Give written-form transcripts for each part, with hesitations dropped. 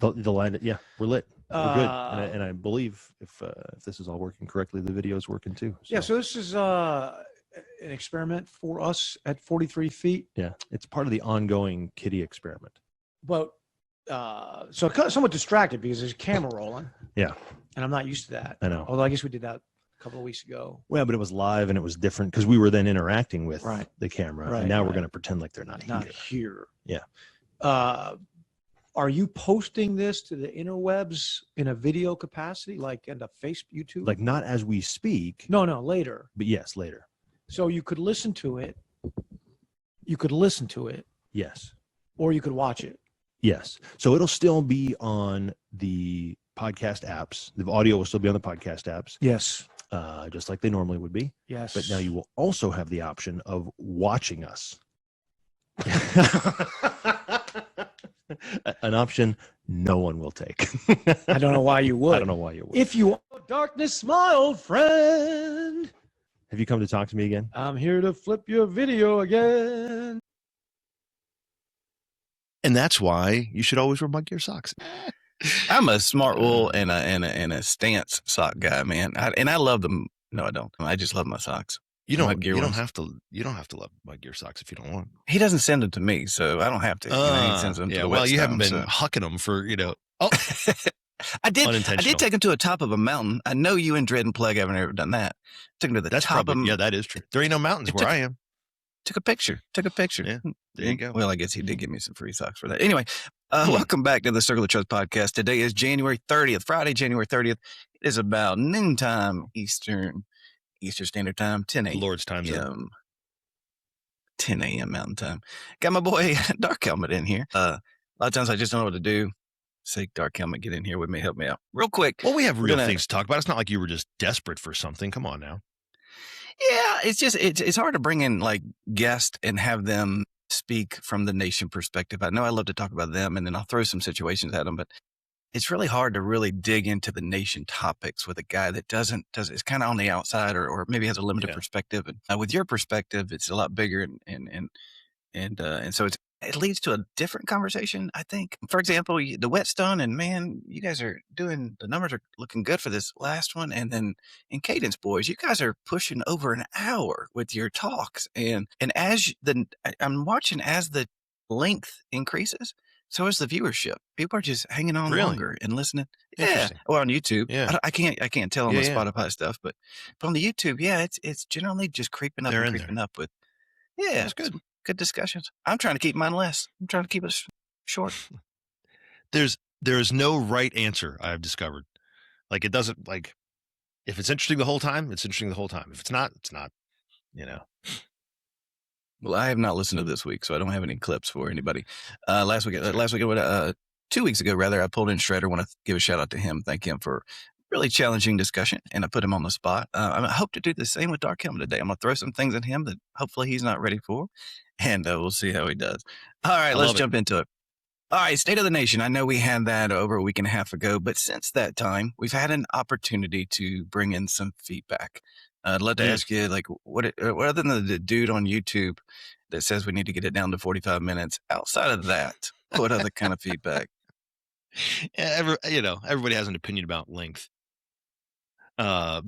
The line, yeah, we're lit. We're good, and I believe if this is all working correctly, the video is working too. So. Yeah, so this is an experiment for us at 43 feet. Yeah, it's part of the ongoing kitty experiment. But so I got somewhat distracted because there's a camera rolling. Yeah, and I'm not used to that. I know. Although I guess we did that a couple of weeks ago. Well, but it was live and it was different because we were then interacting with the camera, Right, and now we're going to pretend like they're not here. Yeah. Are you posting this to the interwebs in a video capacity, like in a YouTube? Like not as we speak. No, later. But yes, later. So you could listen to it. You could listen to it. Yes. Or you could watch it. Yes. So it'll still be on the podcast apps. The audio will still be on the podcast apps. Yes. Just like they normally would be. Yes. But now you will also have the option of watching us. An option no one will take. I don't know why you would. I don't know why you would. If you darkness, smile, friend. Have you come to talk to me again? I'm here to flip your video again. And that's why you should always wear mug gear socks. I'm a smart wool and a stance sock guy, man. I love them. No, I don't. I just love my socks. You don't have to love mug gear socks if you don't want. He doesn't send them to me, so I don't have to. He sends them to the you haven't been hucking them for Oh, I did take him to the top of a mountain. I know you and Dread and Plague haven't ever done that. Took him to the top of. Yeah, that is true. There ain't no mountains where I am. Took a picture. Yeah, there you go. Well, I guess he did give me some free socks for that. Anyway, welcome back to the Circle of Trust podcast. Today is January 30th, Friday, January 30th. It is about noontime Eastern Standard Time, 10 a.m. Lord's time zone. 10 a.m. Mountain Time. Got my boy Dark Helmet in here. A lot of times I just don't know what to do. Say, Dark Helmet, get in here with me, help me out real quick. Well, we have real things to talk about. It's not like you were just desperate for something. Come on now. Yeah, it's just it's hard to bring in like guests and have them speak from the nation perspective. I know I love to talk about them, and then I'll throw some situations at them, but it's really hard to really dig into the nation topics with a guy that is kind of on the outside or maybe has a limited perspective. And with your perspective, it's a lot bigger, and so it leads to a different conversation, I think. For example, the Whetstone, and man, you guys are the numbers are looking good for this last one. And then in Cadence Boys, you guys are pushing over an hour with your talks. And I'm watching as the length increases, so is the viewership. People are just hanging on longer and listening. Yeah. Or on YouTube. Yeah. I can't tell on the Spotify stuff, but on the YouTube, it's generally just creeping up with. Yeah. That's good. Good discussions. I'm trying to keep mine less. I'm trying to keep it short. There's no right answer, I've discovered. Like it doesn't if it's interesting the whole time, it's interesting the whole time. If it's not, it's not, Well, I have not listened to this week, so I don't have any clips for anybody. Last week, 2 weeks ago, rather, I pulled in Shredder. Want to give a shout out to him. Thank him for really challenging discussion, and I put him on the spot. I hope to do the same with Dark Helmet today. I'm going to throw some things at him that hopefully he's not ready for, and we'll see how he does. All right, let's jump into it. All right, State of the Nation. I know we had that over a week and a half ago, but since that time, we've had an opportunity to bring in some feedback. I'd love to ask you, what other than the dude on YouTube that says we need to get it down to 45 minutes, outside of that, what other kind of feedback? Everybody has an opinion about length. I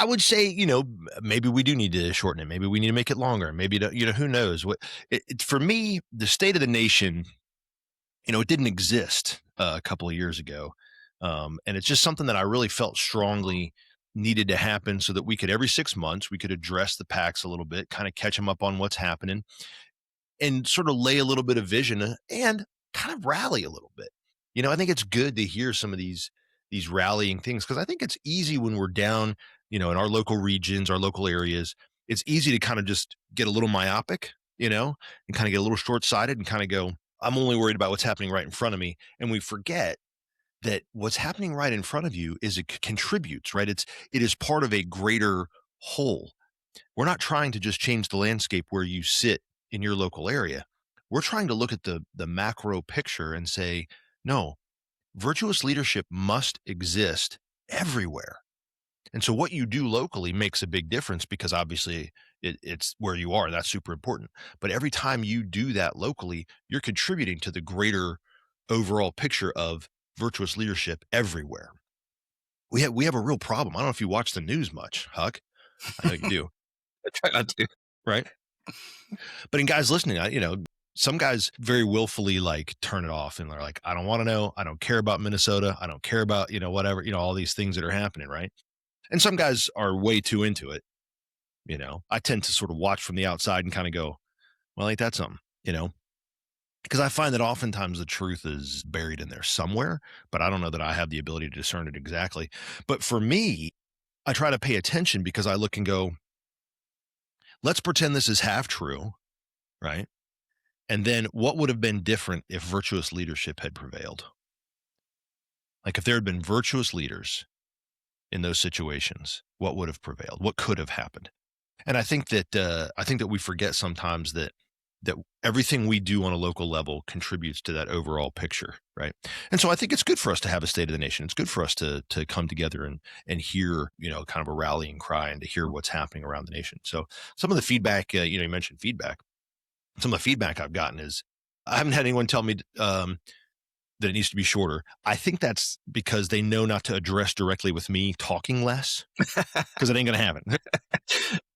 would say, maybe we do need to shorten it. Maybe we need to make it longer. Maybe, who knows what for me, the State of the Nation, it didn't exist a couple of years ago. And it's just something that I really felt strongly needed to happen so that we could, every 6 months, we could address the PACs a little bit, kind of catch them up on what's happening and sort of lay a little bit of vision and kind of rally a little bit. I think it's good to hear some of these rallying things, because I think it's easy when we're down, in our local regions, our local areas, it's easy to kind of just get a little myopic, and kind of get a little short-sighted and kind of go, I'm only worried about what's happening right in front of me. And we forget that what's happening right in front of you it contributes, right? It is part of a greater whole. We're not trying to just change the landscape where you sit in your local area. We're trying to look at the macro picture and say, no, virtuous leadership must exist everywhere. And so what you do locally makes a big difference, because obviously it's where you are. That's super important. But every time you do that locally, you're contributing to the greater overall picture of virtuous leadership everywhere. We have a real problem. I don't know if you watch the news much, Huck. I know you do. I try not to. Right. But in guys listening, some guys very willfully like turn it off and they're like, I don't want to know. I don't care about Minnesota. I don't care about, whatever, all these things that are happening. Right. And some guys are way too into it. I tend to sort of watch from the outside and kind of go, well, ain't that something, because I find that oftentimes the truth is buried in there somewhere, but I don't know that I have the ability to discern it exactly. But for me, I try to pay attention because I look and go, let's pretend this is half true, right? And then what would have been different if virtuous leadership had prevailed? Like if there had been virtuous leaders in those situations, what would have prevailed? What could have happened? And I think that we forget sometimes that everything we do on a local level contributes to that overall picture, right? And so I think it's good for us to have a state of the nation. It's good for us to come together and hear, kind of a rallying cry and to hear what's happening around the nation. So some of the feedback, you mentioned feedback. Some of the feedback I've gotten is I haven't had anyone tell me that it needs to be shorter. I think that's because they know not to address directly with me talking less because it ain't going to happen.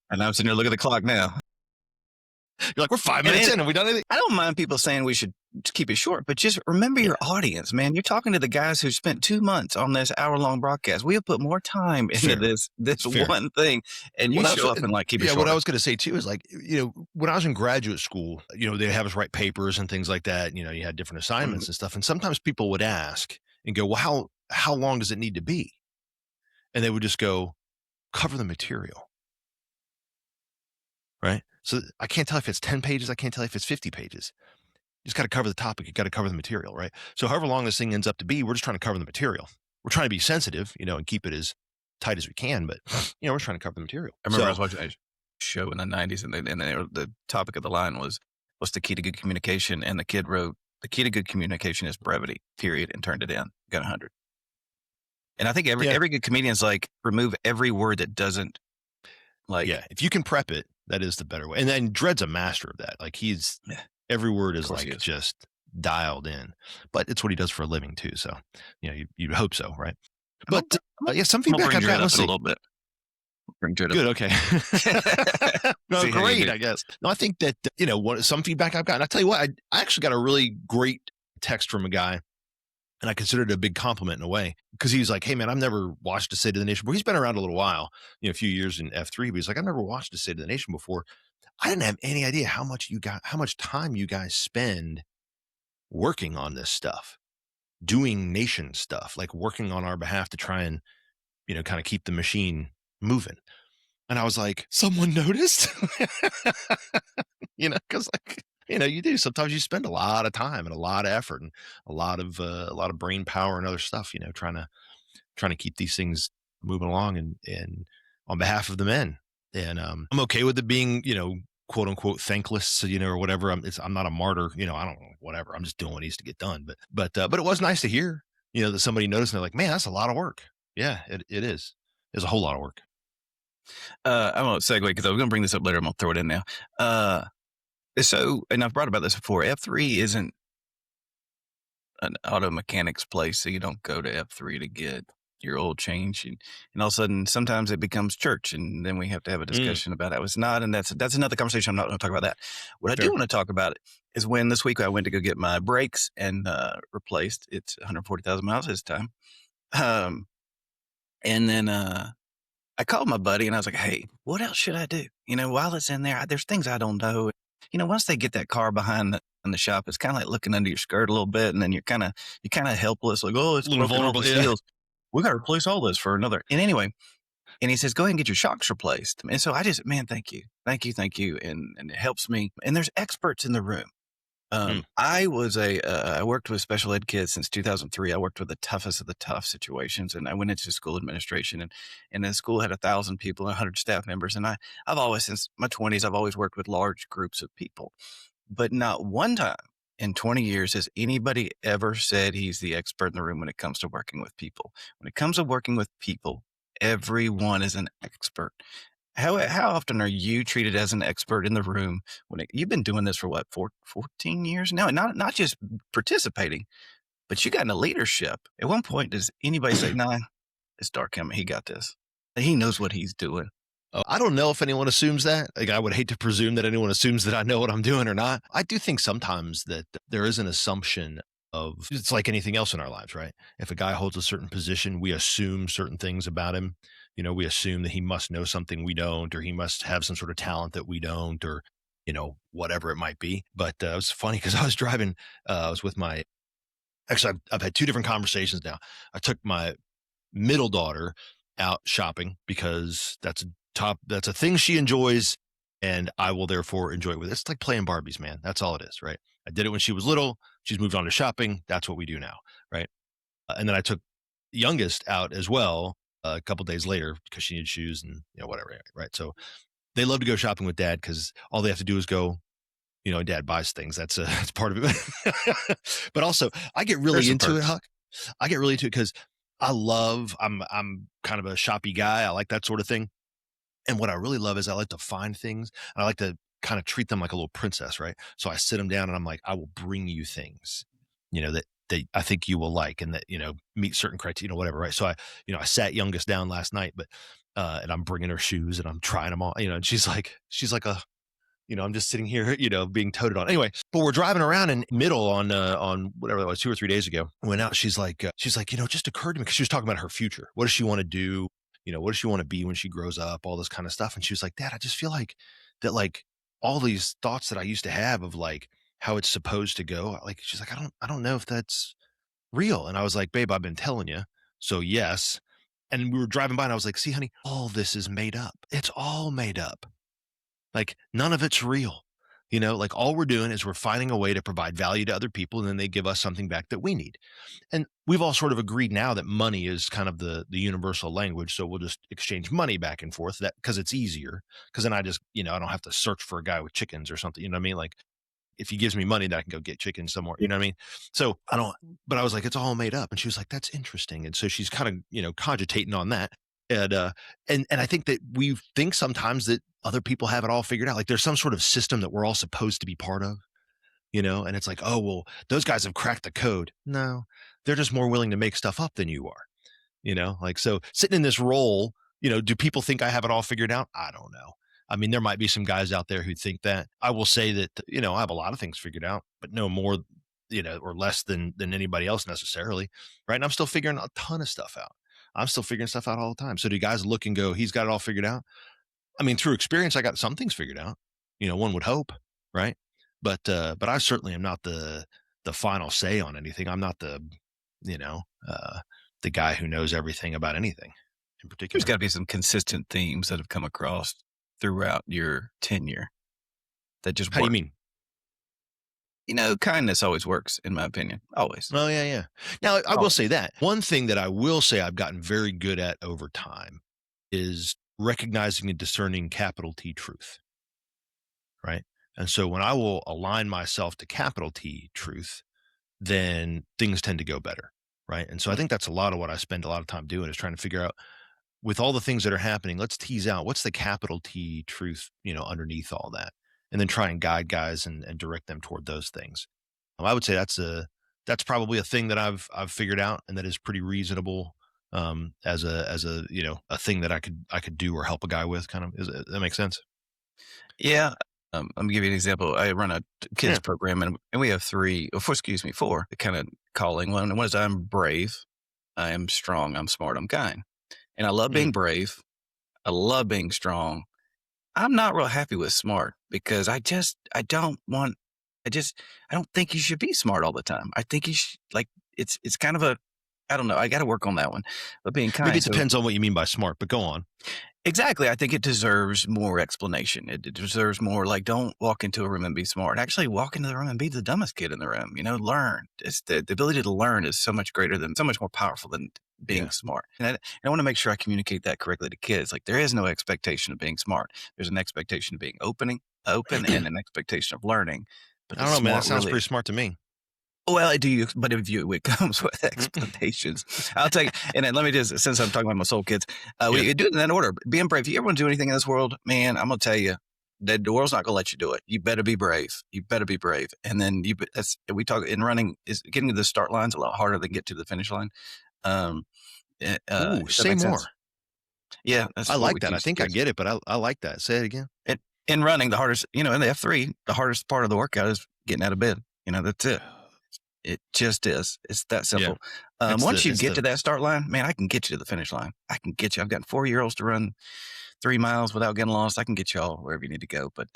And I'm sitting there looking at the clock now. You're like, we're 5 minutes in and we done anything. I don't mind people saying we should keep it short, but just remember your audience, man. You're talking to the guys who spent 2 months on this hour-long broadcast. We have put more time into this one thing, and you show up and like keep it short. What I was going to say too is like, when I was in graduate school, they'd have us write papers and things like that. You had different assignments and stuff. And sometimes people would ask and go, well, how long does it need to be? And they would just go, cover the material. Right. So I can't tell if it's 10 pages. I can't tell if it's 50 pages. You just got to cover the topic. You got to cover the material. Right. So however long this thing ends up to be, we're just trying to cover the material. We're trying to be sensitive, and keep it as tight as we can. But, we're trying to cover the material. I remember I was watching a show in the 90s and the topic of the line was, what's the key to good communication? And the kid wrote, the key to good communication is brevity, period, and turned it in. Got 100. And I think every good comedian's like, remove every word that doesn't if you can prep it, that is the better way. And then Dred's a master of that. Like every word is like just dialed in, but it's what he does for a living too. So, you'd hope so. Right. But some feedback I've gotten a little bit. Bring Dred good. Okay. No, great. I guess. No, I think that, some feedback I've gotten, I tell you what, I actually got a really great text from a guy. And I considered it a big compliment in a way because he was like, hey, man, I've never watched a State of the Nation. Well, he's been around a little while, a few years in F3, but he's like, I've never watched a State of the Nation before. I didn't have any idea how much time you guys spend working on this stuff, doing nation stuff, like working on our behalf to try and, kind of keep the machine moving. And I was like, someone noticed, because you do. Sometimes you spend a lot of time and a lot of effort and a lot of brain power and other stuff, trying to keep these things moving along and on behalf of the men. And I'm okay with it being, quote unquote thankless, or whatever. I'm not a martyr, I don't know, whatever. I'm just doing what needs to get done. But it was nice to hear, that somebody noticed and they're like, man, that's a lot of work. Yeah, it is. It's a whole lot of work. I won't segue because I was going to bring this up later. I'm going to throw it in now. So, and I've brought about this before, F3 isn't an auto mechanics place, so you don't go to F3 to get your oil change. And all of a sudden, sometimes it becomes church, and then we have to have a discussion about it. It's not, and that's another conversation. I'm not going to talk about that. What I do want to talk about is when this week I went to go get my brakes and replaced. It's 140,000 miles this time. And then I called my buddy, and I was like, hey, what else should I do? While it's in there, there's things I don't know. Once they get that car behind in the shop, it's kind of like looking under your skirt a little bit, and then you're kind of helpless, like, oh, it's a little vulnerable. We got to replace all this for another. And anyway, and he says, go ahead and get your shocks replaced. And so I just, man, thank you, and it helps me. And there's experts in the room. I worked with special ed kids since 2003. I worked with the toughest of the tough situations, and I went into school administration, and the school had 1,000 people, 100 staff members. And I've always, since my 20s, I've always worked with large groups of people, but not one time in 20 years has anybody ever said he's the expert in the room when it comes to working with people. When it comes to working with people, everyone is an expert. How often are you treated as an expert in the room you've been doing this for what, 14 years now? And not just participating, but you got into leadership. At one point, does anybody say, "Nah, it's Dark Helmet. He got this. He knows what he's doing"? Oh, I don't know if anyone assumes that. Like, I would hate to presume that anyone assumes that I know what I'm doing or not. I do think sometimes that there is an assumption of, it's like anything else in our lives, right? If a guy holds a certain position, we assume certain things about him. We assume that he must know something we don't, or he must have some sort of talent that we don't, or, whatever it might be. But it was funny because I was driving, I was with actually, I've had 2 different conversations now. I took my middle daughter out shopping because that's a thing she enjoys, and I will therefore enjoy it with it. It's like playing Barbies, man. That's all it is, right? I did it when she was little. She's moved on to shopping. That's what we do now, right? And then I took the youngest out as well a couple days later because she needed shoes and whatever, right? So they love to go shopping with dad because all they have to do is go. Dad buys things. That's part of it. But also, I get really into it, Huck. I get really into it because I'm kind of a shoppy guy. I like that sort of thing. And what I really love is I like to find things. And I like to kind of treat them like a little princess, right? So I sit them down and I'm like, I will bring you things, that I think you will like, and that, meet certain criteria, whatever, right? So I sat youngest down last night, but, and I'm bringing her shoes and I'm trying them on, and she's like I'm just sitting here, being toted on. Anyway, but we're driving around in middle on whatever it was, 2 or 3 days ago. Went out. She's like, it just occurred to me, because she was talking about her future. What does she want to do? What does she want to be when she grows up? All this kind of stuff. And she was like, Dad, I just feel like that, like all these thoughts that I used to have of like how it's supposed to go. Like, she's like, I don't know if that's real. And I was like, babe, I've been telling you. So yes. And we were driving by and I was like, see, honey, all this is made up. It's all made up. Like, none of it's real. Like, all we're doing is we're finding a way to provide value to other people, and then they give us something back that we need. And we've all sort of agreed now that money is kind of the universal language. So we'll just exchange money back and forth, that because it's easier. Because then I just, I don't have to search for a guy with chickens or something. You know what I mean? Like, if he gives me money, then I can go get chickens somewhere. You know what I mean? So but I was like, it's all made up. And she was like, that's interesting. And so she's kind of, cogitating on that. And I think that we think sometimes that other people have it all figured out. Like, there's some sort of system that we're all supposed to be part of, and it's like, oh, well, those guys have cracked the code. No, they're just more willing to make stuff up than you are, like, so sitting in this role, do people think I have it all figured out? I don't know. I mean, there might be some guys out there who think that. I will say that, I have a lot of things figured out, but no more, or less than anybody else necessarily. Right. And I'm still figuring a ton of stuff out. I'm still figuring stuff out all the time. So do guys look and go, he's got it all figured out? I mean, through experience, I got some things figured out, one would hope. Right. But I certainly am not the final say on anything. I'm not the guy who knows everything about anything in particular. There's got to be some consistent themes that have come across throughout your tenure that just How work. do you mean? Kindness always works, in my opinion. Always. Oh, yeah. Now, I will say that. One thing that I will say I've gotten very good at over time is recognizing and discerning capital T truth, right? And so when I will align myself to capital T truth, then things tend to go better, right? And so I think that's a lot of what I spend a lot of time doing, is trying to figure out, with all the things that are happening, let's tease out what's the capital T truth, underneath all that. And then try and guide guys and direct them toward those things. I would say that's probably a thing that I've figured out, and that is pretty reasonable as a a thing that I could do or help a guy with. Kind of, that makes sense? Yeah. I'm gonna give you an example. I run a kids program, and we have four kind of calling. One is I'm brave, I am strong, I'm smart, I'm kind, and I love being brave. I love being strong. I'm not real happy with smart, because I don't think you should be smart all the time. I think you should, like, it's kind of I don't know. I got to work on that one. But being kind. Maybe it depends on what you mean by smart, but go on. Exactly. I think it deserves more explanation. It deserves more, like, don't walk into a room and be smart. Actually, walk into the room and be the dumbest kid in the room. Learn. It's the ability to learn is so much more powerful than being smart. And I want to make sure I communicate that correctly to kids. Like, there is no expectation of being smart. There's an expectation of being open and an expectation of learning. But I don't know, man. That sounds pretty smart to me. Well, but if it comes with expectations, I'll take, and then let me just, since I'm talking about my soul kids, we do it in that order. Being brave. If you ever want to do anything in this world, man, I'm going to tell you that the world's not going to let you do it. You better be brave. You better be brave. And then we talk in running, is getting to the start line's a lot harder than get to the finish line. Say more. Yeah. I like that. I think I get it, but I like that. Say it again. In running, the hardest, in the F3, the hardest part of the workout is getting out of bed. That's it. It just is. It's that simple. Yeah. Once you get to that start line, man, I can get you to the finish line. I can get you. I've got 4-year-olds to run 3 miles without getting lost. I can get you all wherever you need to go. But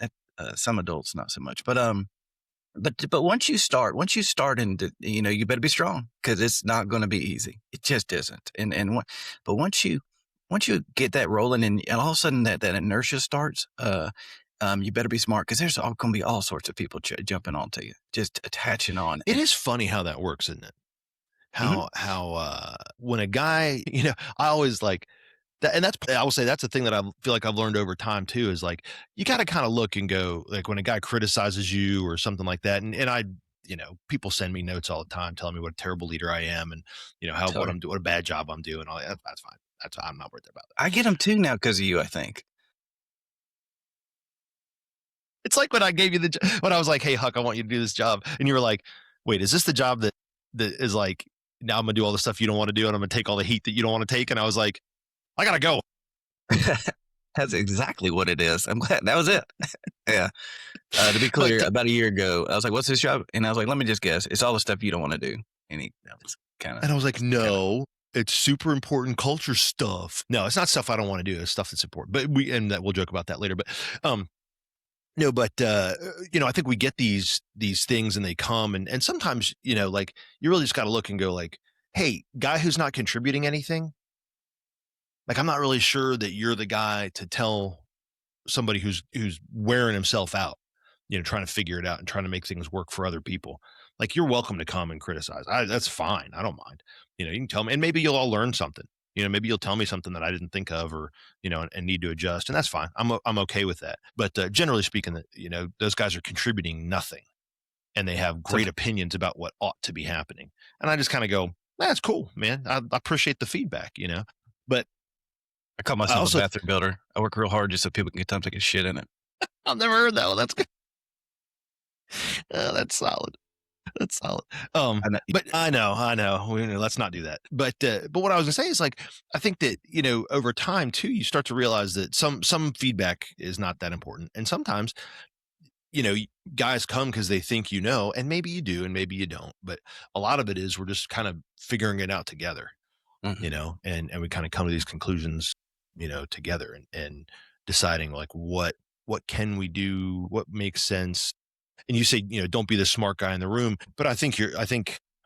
some adults, not so much. But once you start, into, you better be strong, because it's not going to be easy. It just isn't. But once you get that rolling, and all of a sudden that inertia starts, you better be smart, because there's going to be all sorts of people jumping onto you, just attaching on. It is funny how that works, isn't it? How when a guy, I always like that, and I will say that's the thing that I feel like I've learned over time too, is like, you got to kind of look and go, like, when a guy criticizes you or something like that, and I, people send me notes all the time telling me what a terrible leader I am, and what I'm doing, what a bad job I'm doing. All that. That's fine. I'm not worried about that. I get them too now because of you, I think. It's like when I gave you when I was like, hey, Huck, I want you to do this job. And you were like, wait, is this the job that is like, now I'm going to do all the stuff you don't want to do, and I'm going to take all the heat that you don't want to take? And I was like, I got to go. That's exactly what it is. I'm glad that was it. Yeah. To be clear, about a year ago, I was like, what's this job? And I was like, let me just guess. It's all the stuff you don't want to do. And I was like, no. It's super important culture stuff. No, it's not stuff I don't want to do. It's stuff that's important. But we'll joke about that later. But no, but I think we get these things, and they come, and sometimes, like, you really just got to look and go, like, hey, guy who's not contributing anything, like, I'm not really sure that you're the guy to tell somebody who's wearing himself out, trying to figure it out and trying to make things work for other people. Like, you're welcome to come and criticize. That's fine. I don't mind. You can tell me, and maybe you'll all learn something. Maybe you'll tell me something that I didn't think of, or, and need to adjust, and that's fine. I'm okay with that. But generally speaking, those guys are contributing nothing, and they have great opinions about what ought to be happening. And I just kind of go, that's cool, man. I appreciate the feedback, but I call myself a bathroom builder. I work real hard just so people can get time to take a shit in it. I've never heard that one. That's good. That's solid. That's solid. But I know. Let's not do that. But what I was gonna say is, like, I think that, over time too, you start to realize that some feedback is not that important. And sometimes, guys come because they think, and maybe you do, and maybe you don't. But a lot of it is, we're just kind of figuring it out together, and we kind of come to these conclusions, together, and deciding, like, what can we do? What makes sense? And you say, don't be the smart guy in the room, but I think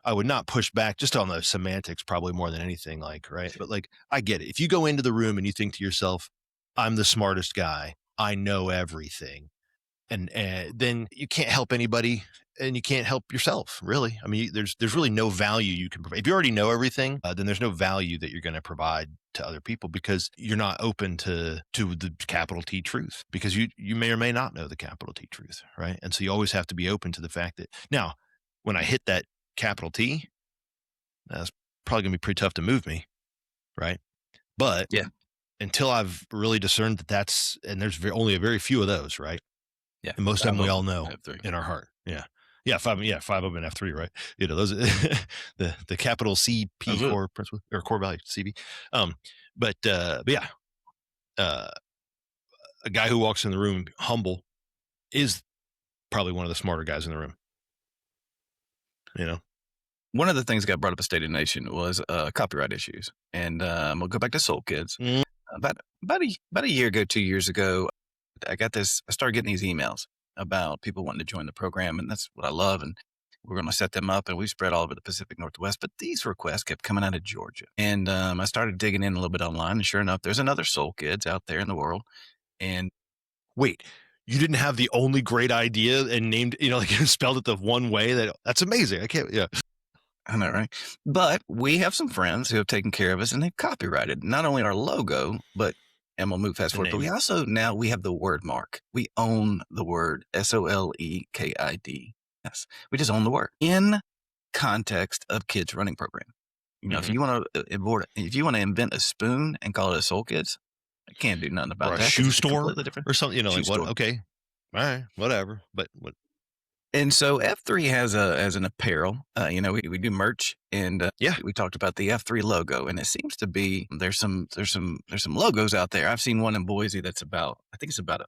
I would not push back just on the semantics, probably more than anything, like, right. But, like, I get it. If you go into the room and you think to yourself, I'm the smartest guy, I know everything, and then you can't help anybody, and you can't help yourself, really. I mean, there's really no value you can provide. If you already know everything, then there's no value that you're going to provide to other people, because you're not open to the capital T truth, because you may or may not know the capital T truth, right? And so you always have to be open to the fact that, now, when I hit that capital T, that's probably going to be pretty tough to move me, right? But yeah, until I've really discerned that and there's only a very few of those, right? Yeah, and most of them we all know in our heart. Yeah, 5 of them in F3, right? Those the capital CP core principle, or core value CB. But yeah, a guy who walks in the room humble is probably one of the smarter guys in the room. One of the things that got brought up at State of the Nation was copyright issues, and we'll go back to Soul Kids. About a year ago, 2 years ago, I started getting these emails about people wanting to join the program, and that's what I love. And we're going to set them up, and we spread all over the Pacific Northwest. But these requests kept coming out of Georgia, and I started digging in a little bit online. And sure enough, there's another Soul Kids out there in the world. And wait, you didn't have the only great idea and named, like, spelled it the one way that's amazing. I can't. Yeah. I know, right? But we have some friends who have taken care of us, and they've copyrighted not only our logo, but, and we'll move fast forward, but we also, now we have the word mark. We own the word SOLEKID. Yes. We just own the word in context of kids running program. You know, Mhm. if you want to invent a spoon and call it a Soul Kids, I can't do nothing about Or a that. 'Cause shoe it's store completely different. or something, Shoe like what? store. Okay. All right. Whatever. But what? And so F3 has an apparel. You know, we do merch, and Yeah. we talked about the F3 logo, and it seems to be there's some logos out there. I've seen one in Boise that's I think it's about a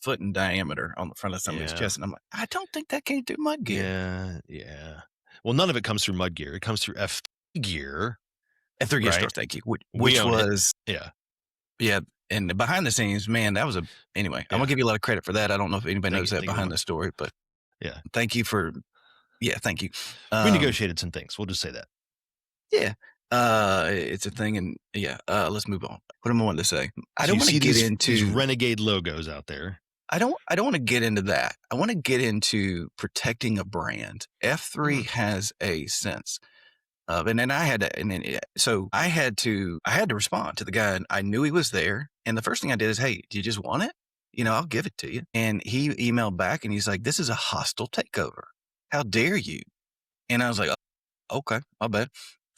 foot in diameter on the front of somebody's Yeah. chest, and I'm like, I don't think that came through mud gear. Yeah. Yeah. Well, none of it comes through mud gear. It comes through F gear. F3 gift Right. store, thank you. We Which own it. was Yeah. and behind the scenes, man, that was anyway. I'm Yeah. gonna give you a lot of credit for that. I don't know if anybody Thank knows you. that Thank you very behind the much. story, but Yeah. thank you for thank you. We negotiated some things. We'll just say that. Yeah. It's a thing, and let's move on. What am I wanting to say? I So don't you want see to get these into renegade logos out there. I don't want to get into that. I want to get into protecting a brand. F3 has a sense of, and then I had to, and then so I had to respond to the guy. And I knew he was there, and the first thing I did is, hey, do you just want it? You know, I'll give it to you. And he emailed back, and he's like, "This is a hostile takeover. How dare you?" And I was like, "Okay, I'll bet."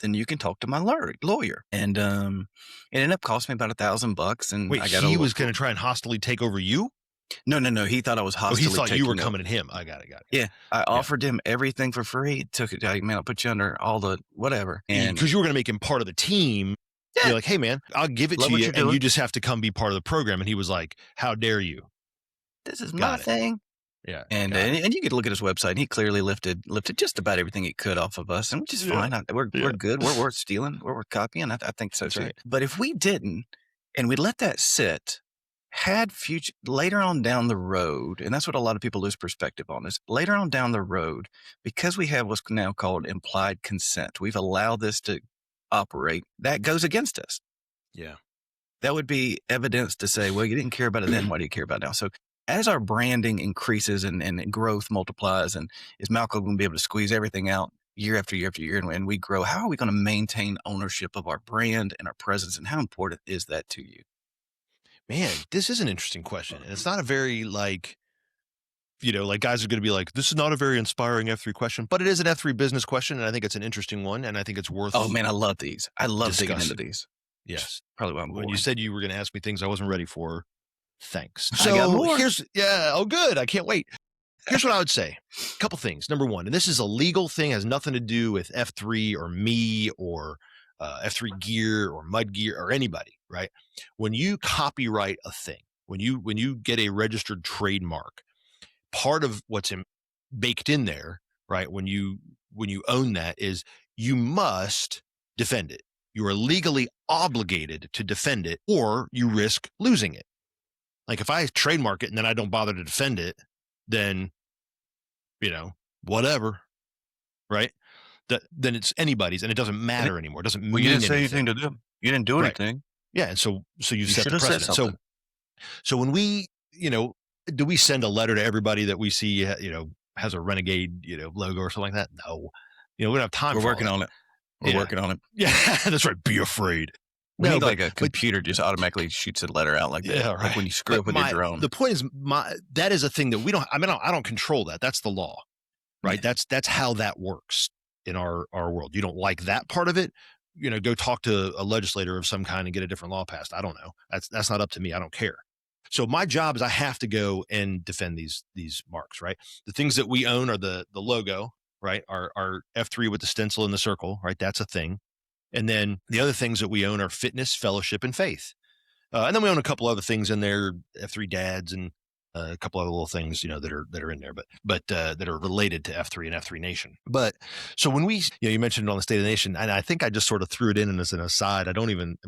Then you can talk to my lawyer. And it ended up costing me about $1,000. And Wait, I got he was going to try and hostilely take over you? No. He thought I was Oh, hostile. he thought you were coming at him. I got it. Yeah. I offered him everything for free. Took it. Like, man, I'll put you under all the whatever. And Because you were going to make him part of the team. Yeah. You're like, hey, man, I'll give it Love to what you. you're And doing. you just have to come be part of the program. And he was like, how dare you? this is Got my it. thing. Yeah. And got it. and you get to look at his website, and he clearly lifted just about everything he could off of us, and which is Yeah. fine. We're good. We're worth stealing. We're worth copying. I think so That's too. right. But if we didn't, and we let that sit, had future later on down the road, and that's what a lot of people lose perspective on is later on down the road, because we have what's now called implied consent. We've allowed this to operate. That goes against us. Yeah. That would be evidence to say, well, you didn't care about it then. Why do you care about it now? So as our branding increases and growth multiplies, and is Malcolm going to be able to squeeze everything out year after year after year, and we grow, how are we going to maintain ownership of our brand and our presence? And how important is that to you? Man, this is an interesting question. And it's not a very like guys are going to be like, this is not a very inspiring F3 question, but it is an F3 business question. And I think it's an interesting one. And I think it's worth. Oh man, I love these. I love digging into discussing. these. Yes. Probably why I'm When you boring. said you were going to ask me things I wasn't ready for, thanks. I got more. Oh, good. I can't wait. Here's what I would say. A couple things. Number one, and this is a legal thing, has nothing to do with F3 or me or F3 gear or mud gear or anybody, right? When you copyright a thing, when you get a registered trademark, part of what's baked in there, right? When you own that is you must defend it. You are legally obligated to defend it, or you risk losing it. Like if I trademark it and then I don't bother to defend it, then, whatever, right? Then it's anybody's and it doesn't matter anymore. It doesn't mean you didn't say anything. anything to them. You didn't do Right. anything. Yeah. And so you set should the have said precedent. something. So when we, do we send a letter to everybody that we see, has a renegade, logo or something like that? No, we don't have time. We're working on it. We're Yeah. working on it. Yeah, that's right. Be afraid. We No, need but- like a computer just automatically shoots a letter out like that. Yeah, Like right. when you screw But up with your drone. The point is, that is a thing that we don't. I mean, I don't control that. That's the law, right? Yeah. That's how that works in our world. You don't like that part of it, go talk to a legislator of some kind and get a different law passed. I don't know. That's not up to me. I don't care. So my job is I have to go and defend these marks, right? The things that we own are the logo, right? Our F3 with the stencil and the circle, right? That's a thing. And then the other things that we own are fitness, fellowship, and faith. And then we own a couple other things in there, F3 dads and a couple other little things, that are in there, but that are related to F3 and F3 Nation. But so when we, you mentioned it on the State of the Nation, and I think I just sort of threw it in as an aside. It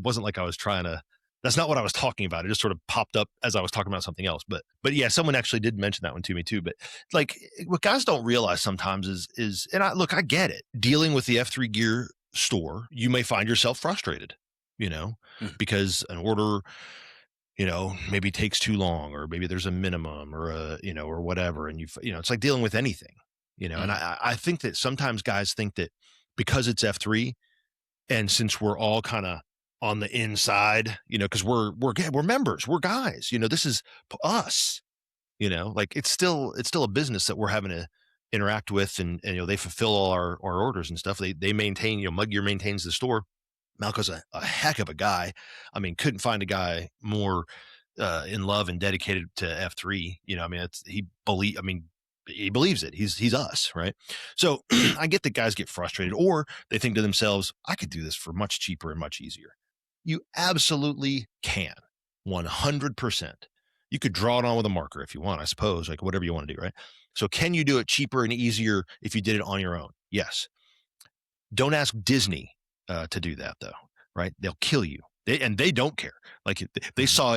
wasn't like I was trying to, that's not what I was talking about. It just sort of popped up as I was talking about something else. But yeah, someone actually did mention that one to me too. But like what guys don't realize sometimes is, and I get it, dealing with the F3 gear store, you may find yourself frustrated, because an order, maybe takes too long, or maybe there's a minimum or or whatever. And it's like dealing with anything, and I think that sometimes guys think that because it's F3 and since we're all kind of on the inside, cause we're members, we're guys, this is us, like it's still a business that we're having to interact with, and they fulfill all our orders and stuff. They maintain, Mug Gear maintains the store. Malco's a heck of a guy. I mean, couldn't find a guy more in love and dedicated to F3. He believes it. He's us, right? So I get that guys get frustrated, or they think to themselves, I could do this for much cheaper and much easier. You absolutely can, 100%. You could draw it on with a marker if you want, I suppose, like whatever you want to do, right? So can you do it cheaper and easier if you did it on your own? Yes. Don't ask Disney to do that, though, right? They'll kill you. They don't care. Like if they saw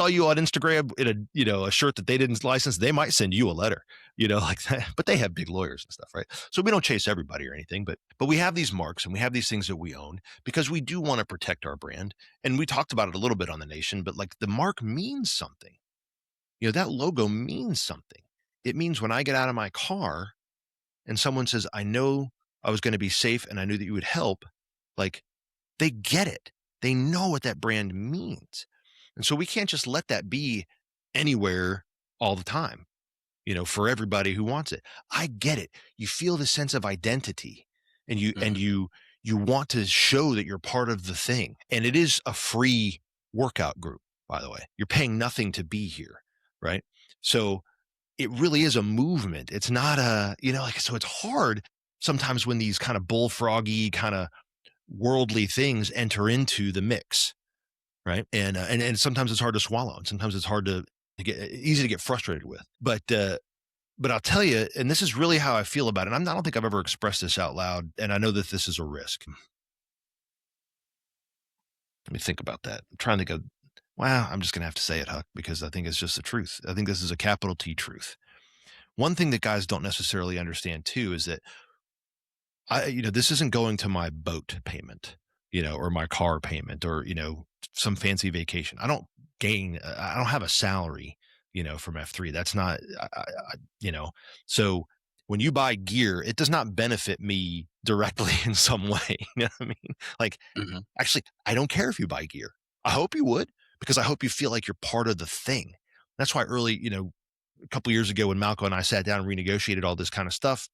you on Instagram in a shirt that they didn't license, they might send you a letter, like that. But they have big lawyers and stuff, right? So we don't chase everybody or anything, but we have these marks and we have these things that we own because we do want to protect our brand. And we talked about it a little bit on The Nation, but like the mark means something. That logo means something. It means when I get out of my car and someone says, I know I was going to be safe and I knew that you would help, like they get it. They know what that brand means. And so we can't just let that be anywhere all the time, for everybody who wants it. I get it. You feel the sense of identity and you want to show that you're part of the thing. And it is a free workout group, by the way. You're paying nothing to be here, right? So it really is a movement. It's not so it's hard sometimes when these kind of bullfroggy kind of worldly things enter into the mix, right? And sometimes it's hard to swallow, and sometimes it's hard to get easy to get frustrated with. But I'll tell you, and this is really how I feel about it. I don't think I've ever expressed this out loud, and I know that this is a risk. Let me think about that. I'm trying to think of. Well, I'm just gonna have to say it, Huck, because I think it's just the truth. I think this is a capital T truth. One thing that guys don't necessarily understand too is that this isn't going to my boat payment, or my car payment, or, some fancy vacation. I don't have a salary, from F3. That's not, so when you buy gear, it does not benefit me directly in some way. You know what I mean? Like, Actually, I don't care if you buy gear. I hope you would, because I hope you feel like you're part of the thing. That's why early, a couple of years ago when Malco and I sat down and renegotiated all this kind of stuff,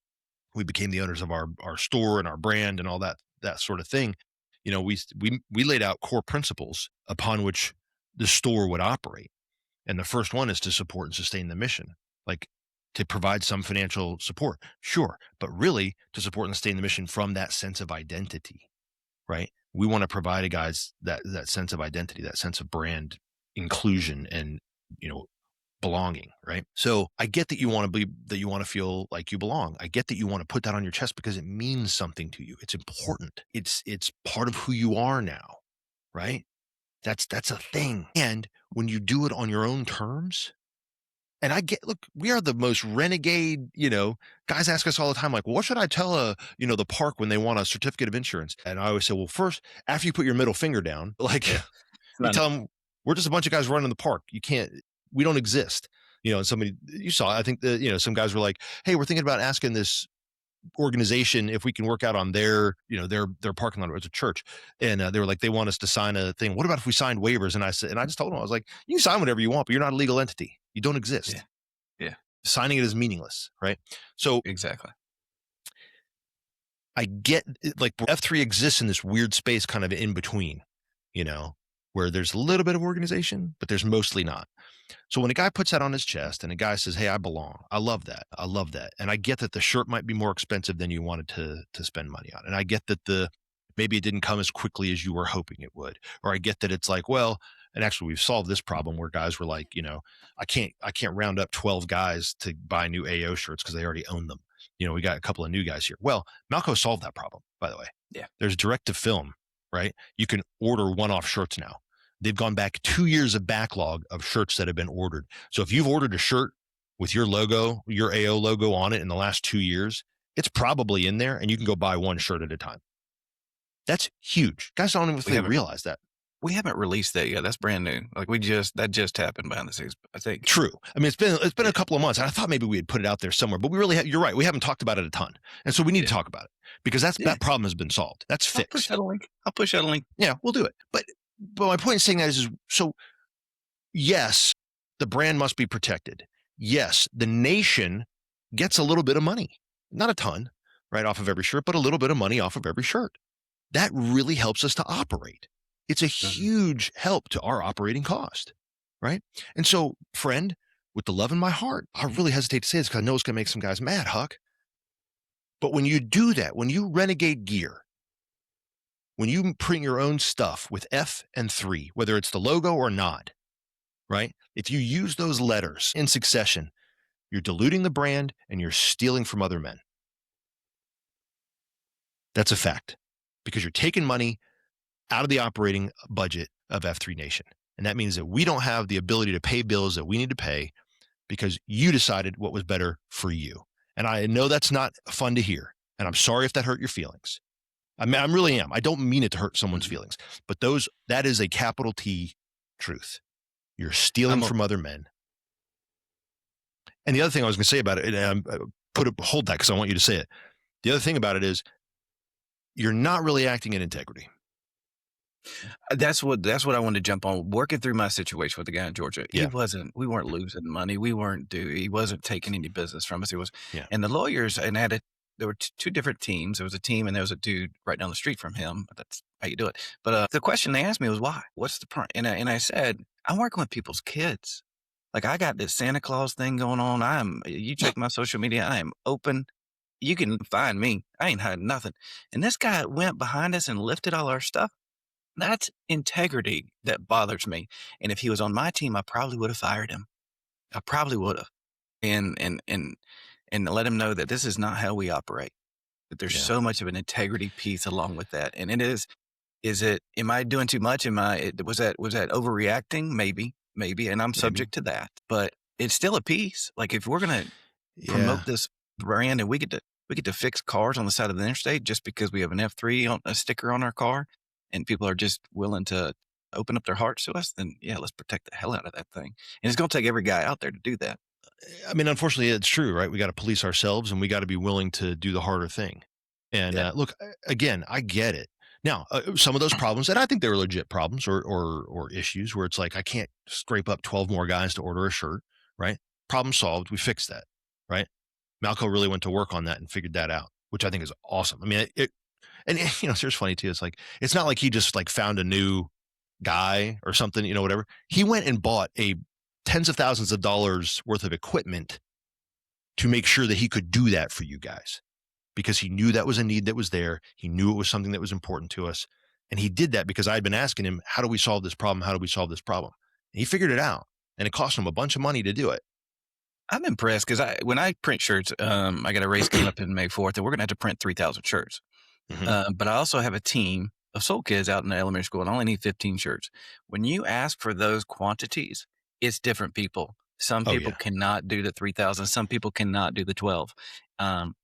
we became the owners of our store and our brand and all that sort of thing. We laid out core principles upon which the store would operate. And the first one is to support and sustain the mission, like to provide some financial support. Sure. But really to support and sustain the mission from that sense of identity, right? We want to provide guys that sense of identity, that sense of brand inclusion and, belonging, right? So I get that you want to feel like you belong. I get that you want to put that on your chest because it means something to you. It's important. It's part of who you are now, right? That's a thing. And when you do it on your own terms, and look, we are the most renegade, guys ask us all the time, like, well, what should I tell the park when they want a certificate of insurance? And I always say, well, first, after you put your middle finger down, like you tell them, we're just a bunch of guys running the park. We don't exist. And somebody you saw, I think that, some guys were like, hey, we're thinking about asking this organization if we can work out on their parking lot. It was a church. And they were like, they want us to sign a thing. What about if we signed waivers? And I just told them, I was like, you can sign whatever you want, but you're not a legal entity. You don't exist. Yeah. Signing it is meaningless. Right. So exactly. I get like F3 exists in this weird space kind of in between, where there's a little bit of organization, but there's mostly not. So when a guy puts that on his chest and a guy says, hey, I belong. I love that. And I get that the shirt might be more expensive than you wanted to spend money on. And I get that maybe it didn't come as quickly as you were hoping it would. Or I get that it's like, well, and actually we've solved this problem where guys were like, I can't round up 12 guys to buy new AO shirts because they already own them. We got a couple of new guys here. Well, Malco solved that problem, by the way. Yeah. There's direct to film, right? You can order one-off shirts now. They've gone back 2 years of backlog of shirts that have been ordered. So if you've ordered a shirt with your logo, your AO logo on it in the last 2 years, it's probably in there and you can go buy one shirt at a time. That's huge. Guys don't even realize that. We haven't released that yet. That's brand new. Like that just happened behind the scenes, I think. True. I mean, it's been a couple of months and I thought maybe we had put it out there somewhere, but we really you're right. We haven't talked about it a ton. And so we need to talk about it because that problem has been solved. That's fixed. I'll push out a link. Yeah, we'll do it. But my point in saying that is so yes, the brand must be protected. Yes, the nation gets a little bit of money. not a ton, right, off of every shirt, but a little bit of money off of every shirt. That really helps us to operate. It's a huge help to our operating cost, right? And so, friend, with the love in my heart, I really hesitate to say this because I know it's going to make some guys mad, Huck. But when you do that, when you renegade gear, when you print your own stuff with F and 3, whether it's the logo or not, right? If you use those letters in succession, you're diluting the brand and you're stealing from other men. That's a fact, because you're taking money out of the operating budget of F3 Nation. And that means that we don't have the ability to pay bills that we need to pay because you decided what was better for you. And I know that's not fun to hear. And I'm sorry if that hurt your feelings. I mean, I really am. I don't mean it to hurt someone's feelings, but that is a capital T truth. You're stealing from other men. And the other thing I was going to say about it, and hold that because I want you to say it. The other thing about it is you're not really acting in integrity. That's what I wanted to jump on. Working through my situation with the guy in Georgia, Yeah. we weren't losing money. He wasn't taking any business from us. Yeah. And the lawyers, and there were two different teams. There was a team and there was a dude right down the street from him. That's how you do it. But the question they asked me was, why? What's the point? And I said, I'm working with people's kids. Like, I got this Santa Claus thing going on. You check my social media, I am open. You can find me. I ain't hiding nothing. And this guy went behind us and lifted all our stuff. That's integrity that bothers me. And if he was on my team, I probably would have fired him. I probably would have. And let him know that this is not how we operate. That there's so much of an integrity piece along with that. And am I doing too much? Was that overreacting? Maybe. And I'm subject to that, but it's still a piece. Like, if we're going to promote this brand and we get to fix cars on the side of the interstate just because we have an F3 on a sticker on our car and people are just willing to open up their hearts to us, then let's protect the hell out of that thing. And it's going to take every guy out there to do that. I mean, unfortunately, it's true, right? We got to police ourselves and we got to be willing to do the harder thing. And look, again, I get it. Now, some of those problems, and I think they were legit problems or issues where it's like, I can't scrape up 12 more guys to order a shirt, right? Problem solved. We fixed that, right? Malco really went to work on that and figured that out, which I think is awesome. I mean, here's funny too. It's like, it's not like he just like found a new guy or something, whatever. He went and bought tens of thousands of dollars worth of equipment to make sure that he could do that for you guys, because he knew that was a need that was there. He knew it was something that was important to us. And he did that because I had been asking him, how do we solve this problem? How do we solve this problem? And he figured it out, and it cost him a bunch of money to do it. I'm impressed because when I print shirts, I got a race coming up in May 4th, and we're going to have to print 3,000 shirts. But I also have a team of soul kids out in the elementary school, and I only need 15 shirts. When you ask for those quantities, it's different people. Some people cannot do the 3,000. Some people cannot do the 12. And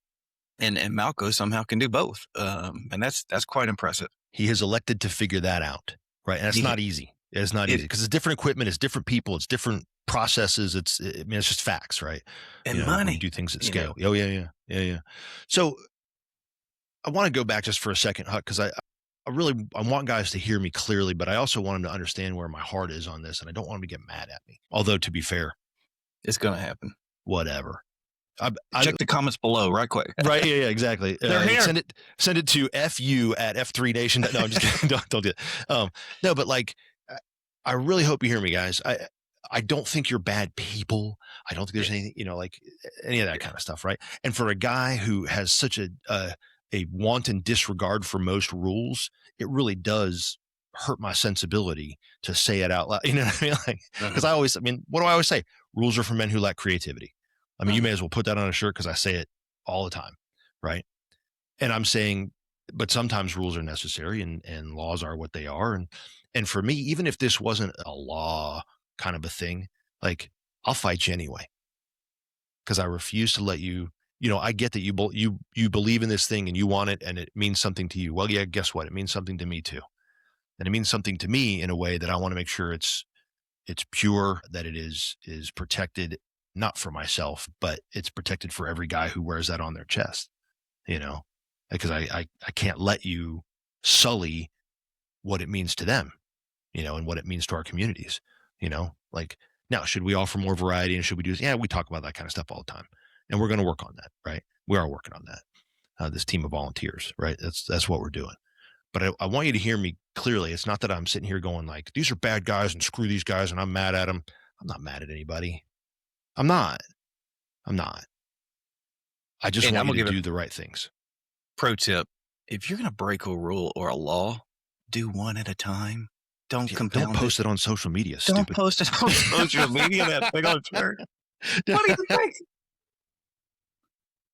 Malco somehow can do both. And that's quite impressive. He has elected to figure that out, right? And it's not easy. It's not easy because it's different equipment, it's different people, it's different processes. It's just facts, right? And money. Do things at scale. Oh yeah. So I want to go back just for a second, Huck, because I want guys to hear me clearly, but I also want them to understand where my heart is on this, and I don't want them to get mad at me. Although, to be fair, it's going to happen. Whatever. Check the comments below, right quick. Right, yeah, exactly. They're here. Send it to fu at F3 Nation. No, I'm just kidding. Don't do it. No, but like, I really hope you hear me, guys. I don't think you're bad people. I don't think there's anything, like any of that kind of stuff, right? And for a guy who has such a wanton disregard for most rules, it really does hurt my sensibility to say it out loud. You know what I mean? Like, because what do I always say? Rules are for men who lack creativity. I mean, you may as well put that on a shirt because I say it all the time, right? And I'm saying, but sometimes rules are necessary and laws are what they are. And for me, even if this wasn't a law kind of a thing, like, I'll fight you anyway, because I refuse to let you. I get that you believe in this thing and you want it and it means something to you. Well, yeah, guess what? It means something to me too. And it means something to me in a way that I want to make sure it's pure, that it is protected, not for myself, but it's protected for every guy who wears that on their chest, because I can't let you sully what it means to them, and what it means to our communities, like, now, should we offer more variety and should we do this? Yeah, we talk about that kind of stuff all the time. And we're going to work on that, right? We are working on that. This team of volunteers, right? That's what we're doing. But I want you to hear me clearly. It's not that I'm sitting here going like, these are bad guys and screw these guys and I'm mad at them. I'm not mad at anybody. I'm not. I just want you to do the right things. Pro tip: if you're going to break a rule or a law, do one at a time. Don't post it on social media. Don't post it on social media. That thing on Twitter. What do you think?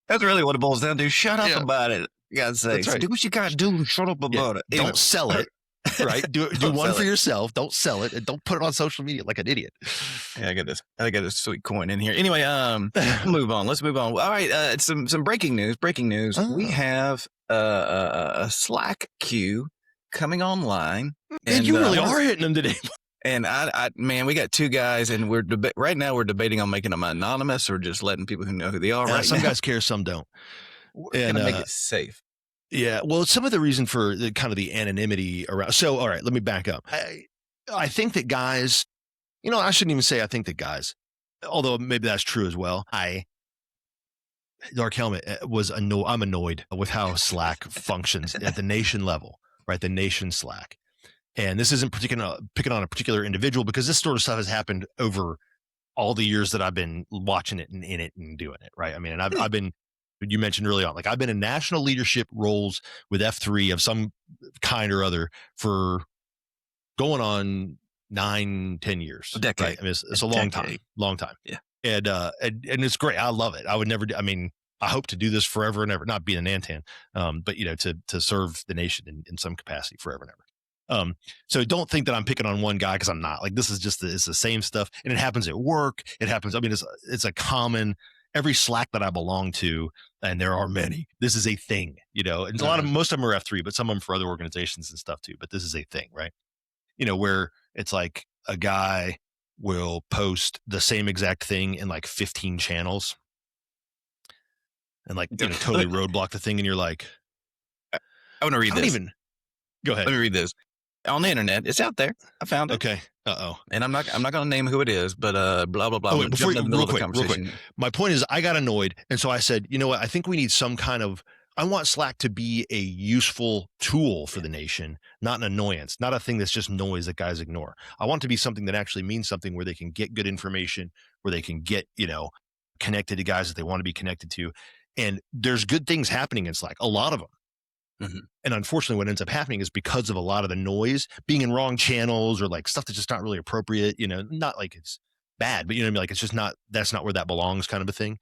That's really what it boils down to. Shut up about it. You gotta say, right. Do what you gotta do. Shut up about it. Don't sell it. Right? Do one for yourself. Don't sell it, and don't put it on social media like an idiot. Yeah, I got this sweet coin in here. Anyway, move on. Let's move on. All right, some breaking news. We have a Slack queue coming online. And you really are hitting them today. And man, we got two guys, and right now we're debating on making them anonymous or just letting people who know who they are. Some guys care, some don't. We're gonna make it safe. Yeah, well, some of the reason for the kind of the anonymity around. So, all right, let me back up. I think that guys, I shouldn't even say I think that guys, although maybe that's true as well. Dark Helmet I'm annoyed with how Slack functions at the nation level, right? The nation Slack. And this isn't picking on a particular individual because this sort of stuff has happened over all the years that I've been watching it and in it and doing it, right? I mean, and I've been, you mentioned early on, like I've been in national leadership roles with F3 of some kind or other for going on 9-10 years. A decade. Right? I mean, it's a long time. Yeah. And it's great. I love it. I would never, I hope to do this forever and ever, not being an Antan, but to serve the nation in some capacity forever and ever. So don't think that I'm picking on one guy because I'm not. Like this is just it's the same stuff, and it happens at work. It happens. I mean, it's a common. Every Slack that I belong to, and there are many. This is a thing, And most of them are F3, but some of them for other organizations and stuff too. But this is a thing, right? Where it's like a guy will post the same exact thing in like 15 channels, and like totally roadblock the thing, and you're like, I want to read this. Go ahead. Let me read this. On the internet, it's out there. I found it. Okay. And I'm not going to name who it is, but blah blah blah. Oh, wait, real quick. My point is, I got annoyed, and so I said, you know what? I think we need some kind of. I want Slack to be a useful tool for the nation, not an annoyance, not a thing that's just noise that guys ignore. I want it to be something that actually means something, where they can get good information, where they can get connected to guys that they want to be connected to, and there's good things happening in Slack. A lot of them. Mm-hmm. And unfortunately, what ends up happening is because of a lot of the noise, being in wrong channels or like stuff that's just not really appropriate, not like it's bad, but like it's just that's not where that belongs, kind of a thing,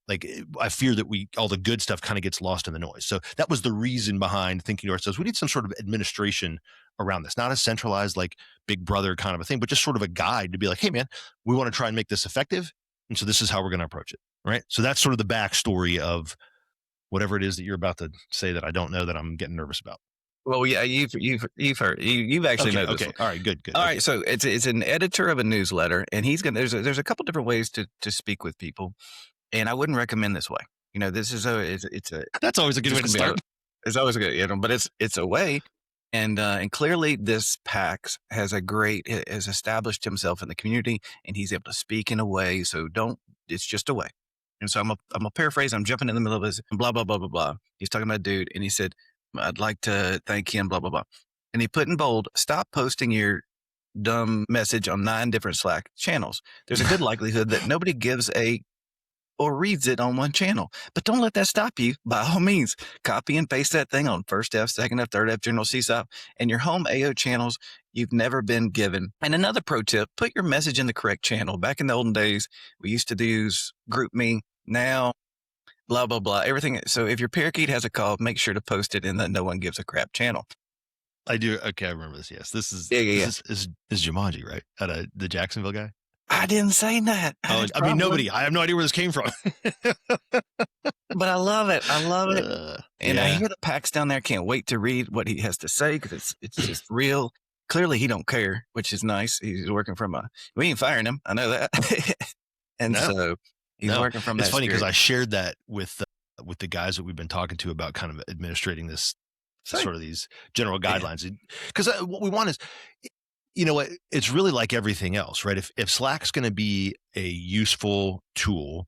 like I fear that all the good stuff kind of gets lost in the noise. So that was the reason behind thinking to ourselves, we need some sort of administration around this, not a centralized like big brother kind of a thing, but just sort of a guide to be like, hey man, we want to try and make this effective. And so this is how we're going to approach it. Right. So that's sort of the backstory of whatever it is that you're about to say that I don't know that I'm getting nervous about. Well, yeah, you've heard, you've actually know this. Okay. All right. Good. All right. So it's an editor of a newsletter, and there's a couple different ways to speak with people, and I wouldn't recommend this way. This is that's always a good way to start. It's always a good, but it's a way, and clearly this PAX has established himself in the community, and he's able to speak in a way. So it's just a way. And so I'm a paraphrase. I'm jumping in the middle of this blah, blah, blah, blah, blah. He's talking about a dude, and he said, I'd like to thank him, blah, blah, blah. And he put in bold, stop posting your dumb message on 9 different Slack channels. There's a good likelihood that nobody gives or reads it on one channel. But don't let that stop you. By all means, copy and paste that thing on first F, second F, third F, general CSOP, and your home AO channels you've never been given. And another pro tip, put your message in the correct channel. Back in the olden days, we used to use GroupMe. Now, blah, blah, blah, everything. So if your parakeet has a call, make sure to post it in the no one gives a crap channel. I do. Okay, I remember this. Yes, this is This is Jumanji, right? The Jacksonville guy. I didn't say that. I mean, nobody. I have no idea where this came from. But I love it. And I hear the PAX down there. Can't wait to read what he has to say because it's just real. Clearly, he don't care, which is nice. He's working from we ain't firing him. I know that. So he's working from that. It's funny because I shared that with the guys that we've been talking to about kind of administrating this sort of these general guidelines. Because what we want is, it's really like everything else, right? If Slack's going to be a useful tool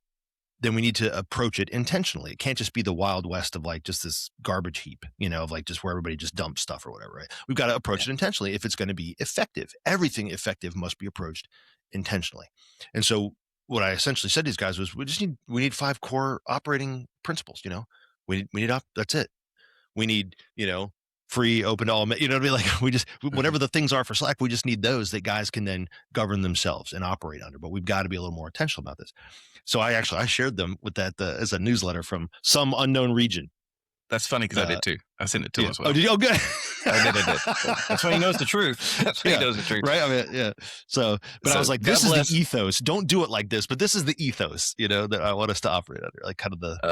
then we need to approach it intentionally. It can't just be the Wild West of like just this garbage heap, of like just where everybody just dumps stuff or whatever, right? We've got to approach it intentionally if it's going to be effective. Everything effective must be approached intentionally. And so what I essentially said to these guys was, we need 5 core operating principles. That's it. We need, free, open to all, like whatever the things are for Slack, we just need those that guys can then govern themselves and operate under. But we've got to be a little more intentional about this. So I shared them with that as a newsletter from some unknown region. That's funny because I did too. I sent it to him as well. Oh, did you? Oh, good. I did. That's when he knows the truth. That's when he knows the truth. Right. I mean, yeah. So I was like, this is the ethos. Don't do it like this, but this is the ethos, that I want us to operate under, like kind of the.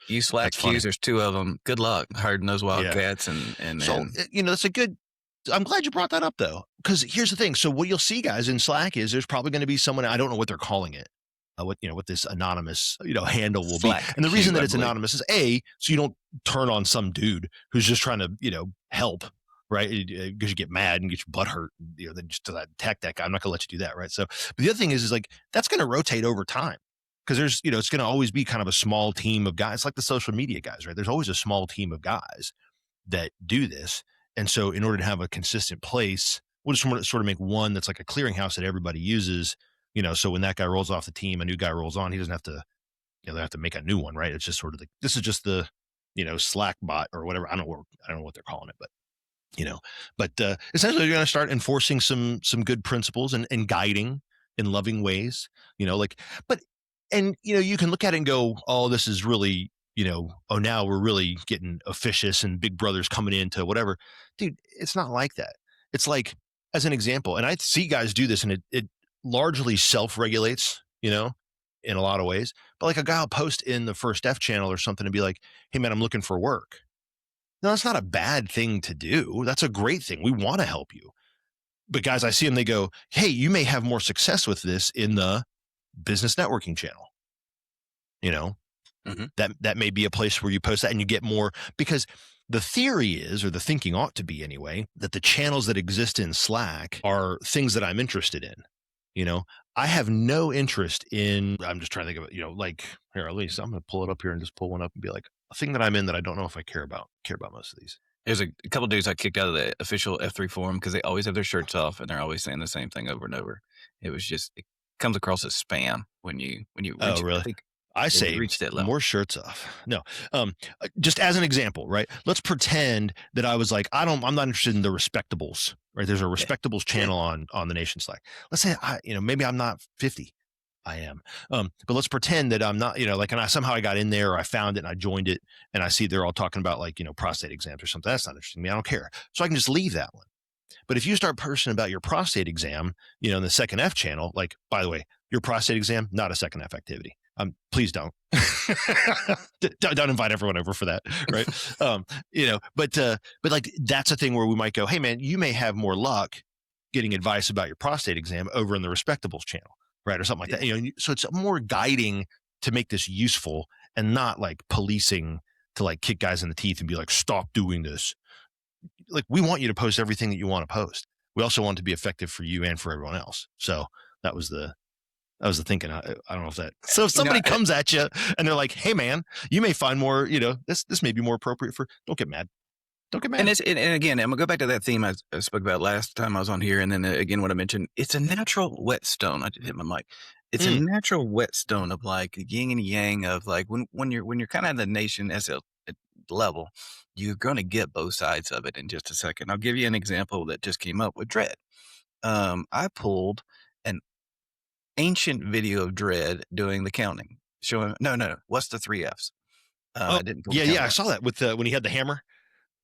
You Slack queues, there's 2 of them. Good luck herding those wildcats. And so, that's a good, I'm glad you brought that up though, because here's the thing. So what you'll see, guys, in Slack is there's probably going to be someone, I don't know what they're calling it. What this anonymous, handle will Slack be. And the reason that it's anonymous is so you don't turn on some dude who's just trying to, help, right? Because you get mad and get your butt hurt, then just to attack that guy. I'm not gonna let you do that, right? So, but the other thing is like, that's going to rotate over time. Because there's, it's going to always be kind of a small team of guys, like the social media guys, right? There's always a small team of guys that do this. And so in order to have a consistent place, we'll just sort of make one that's like a clearinghouse that everybody uses, so when that guy rolls off the team, a new guy rolls on, he doesn't have to, they have to make a new one, right? It's just sort of this is just the, Slack bot or whatever. I don't know what they're calling it, but, essentially you're going to start enforcing some good principles and guiding in loving ways, and, you can look at it and go, oh, this is really, now we're really getting officious and Big Brother's coming into whatever. Dude, it's not like that. It's like, as an example, and I see guys do this and it largely self-regulates, in a lot of ways. But like a guy will post in the First F channel or something and be like, hey, man, I'm looking for work. No, that's not a bad thing to do. That's a great thing. We want to help you. But guys, I see them, they go, hey, you may have more success with this in the business networking channel. That may be a place where you post that and you get more, because the theory is, or the thinking ought to be anyway, that the channels that exist in Slack are things that I'm interested in. I have no interest in, I'm just trying to think of it, like here, at least I'm going to pull it up here and just pull one up and be like, a thing that I'm in that I don't know if I care about most of these. There's a couple of dudes I kicked out of the official F3 forum because they always have their shirts off and they're always saying the same thing over and over. It comes across as spam when you reach oh, really? I say more shirts off. No, just as an example, right? Let's pretend that I was like, I'm not interested in the Respectables, right? There's a Respectables channel on the Nation Slack. Let's say maybe I'm not 50. I am. But let's pretend that I'm not, and somehow I got in there or I found it and I joined it and I see they're all talking about like, prostate exams or something. That's not interesting to me. I don't care. So I can just leave that one. But if you start posting about your prostate exam, in the Second F channel, like, by the way, your prostate exam, not a Second F activity. Please don't. don't invite everyone over for that, right? But like that's a thing where we might go, hey man, you may have more luck getting advice about your prostate exam over in the Respectables channel, right, or something like that. So it's more guiding to make this useful and not like policing to like kick guys in the teeth and be like, stop doing this. Like we want you to post everything that you want to post. We also want it to be effective for you and for everyone else. So that was the thinking. I don't know if that. So if somebody comes at you and they're like, "Hey, man, you may find more. This may be more appropriate for." Don't get mad. Don't get mad. And again, I'm gonna go back to that theme I spoke about last time I was on here, and then again what I mentioned. It's a natural whetstone. I just hit my mic. It's a natural whetstone of like yin and yang of like when you're kind of the nation as a level, you're going to get both sides of it in just a second. I'll give you an example that just came up with Dread. I pulled an ancient video of Dread doing the counting, showing what's the 3 Fs. I didn't pull I saw that with when he had the hammer.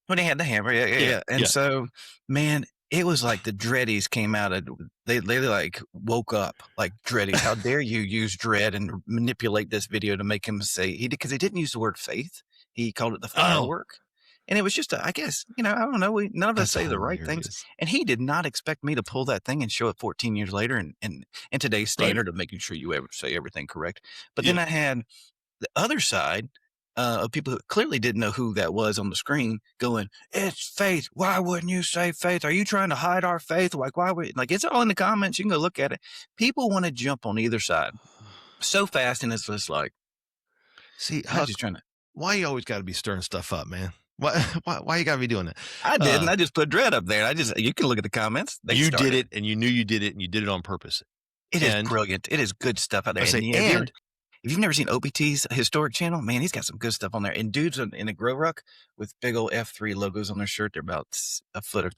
When he had the hammer, yeah. And so, man, it was like the Dreadies came out of they like woke up like Dreadies. How dare you use Dread and manipulate this video to make him say because he didn't use the word faith. He called it the firework. And it was just, I guess, I don't know. None of us say the right things. And he did not expect me to pull that thing and show it 14 years later in today's standard of making sure you ever say everything correct. But then I had the other side of people who clearly didn't know who that was on the screen going, it's faith. Why wouldn't you say faith? Are you trying to hide our faith? Like, why would, like, it's all in the comments. You can go look at it. People want to jump on either side so fast. And it's just like, See, I'm Huck, just trying to. why you always got to be stirring stuff up, man? Why you got to be doing that? I didn't. I just put dread up there. You can look at the comments. You did it, and you knew you did it, and you did it on purpose. It is brilliant. It is good stuff out there. I say, If you've never seen OPT's historic channel, man, he's got some good stuff on there. And dudes in a grow ruck with big old F3 logos on their shirt, they're about a foot of.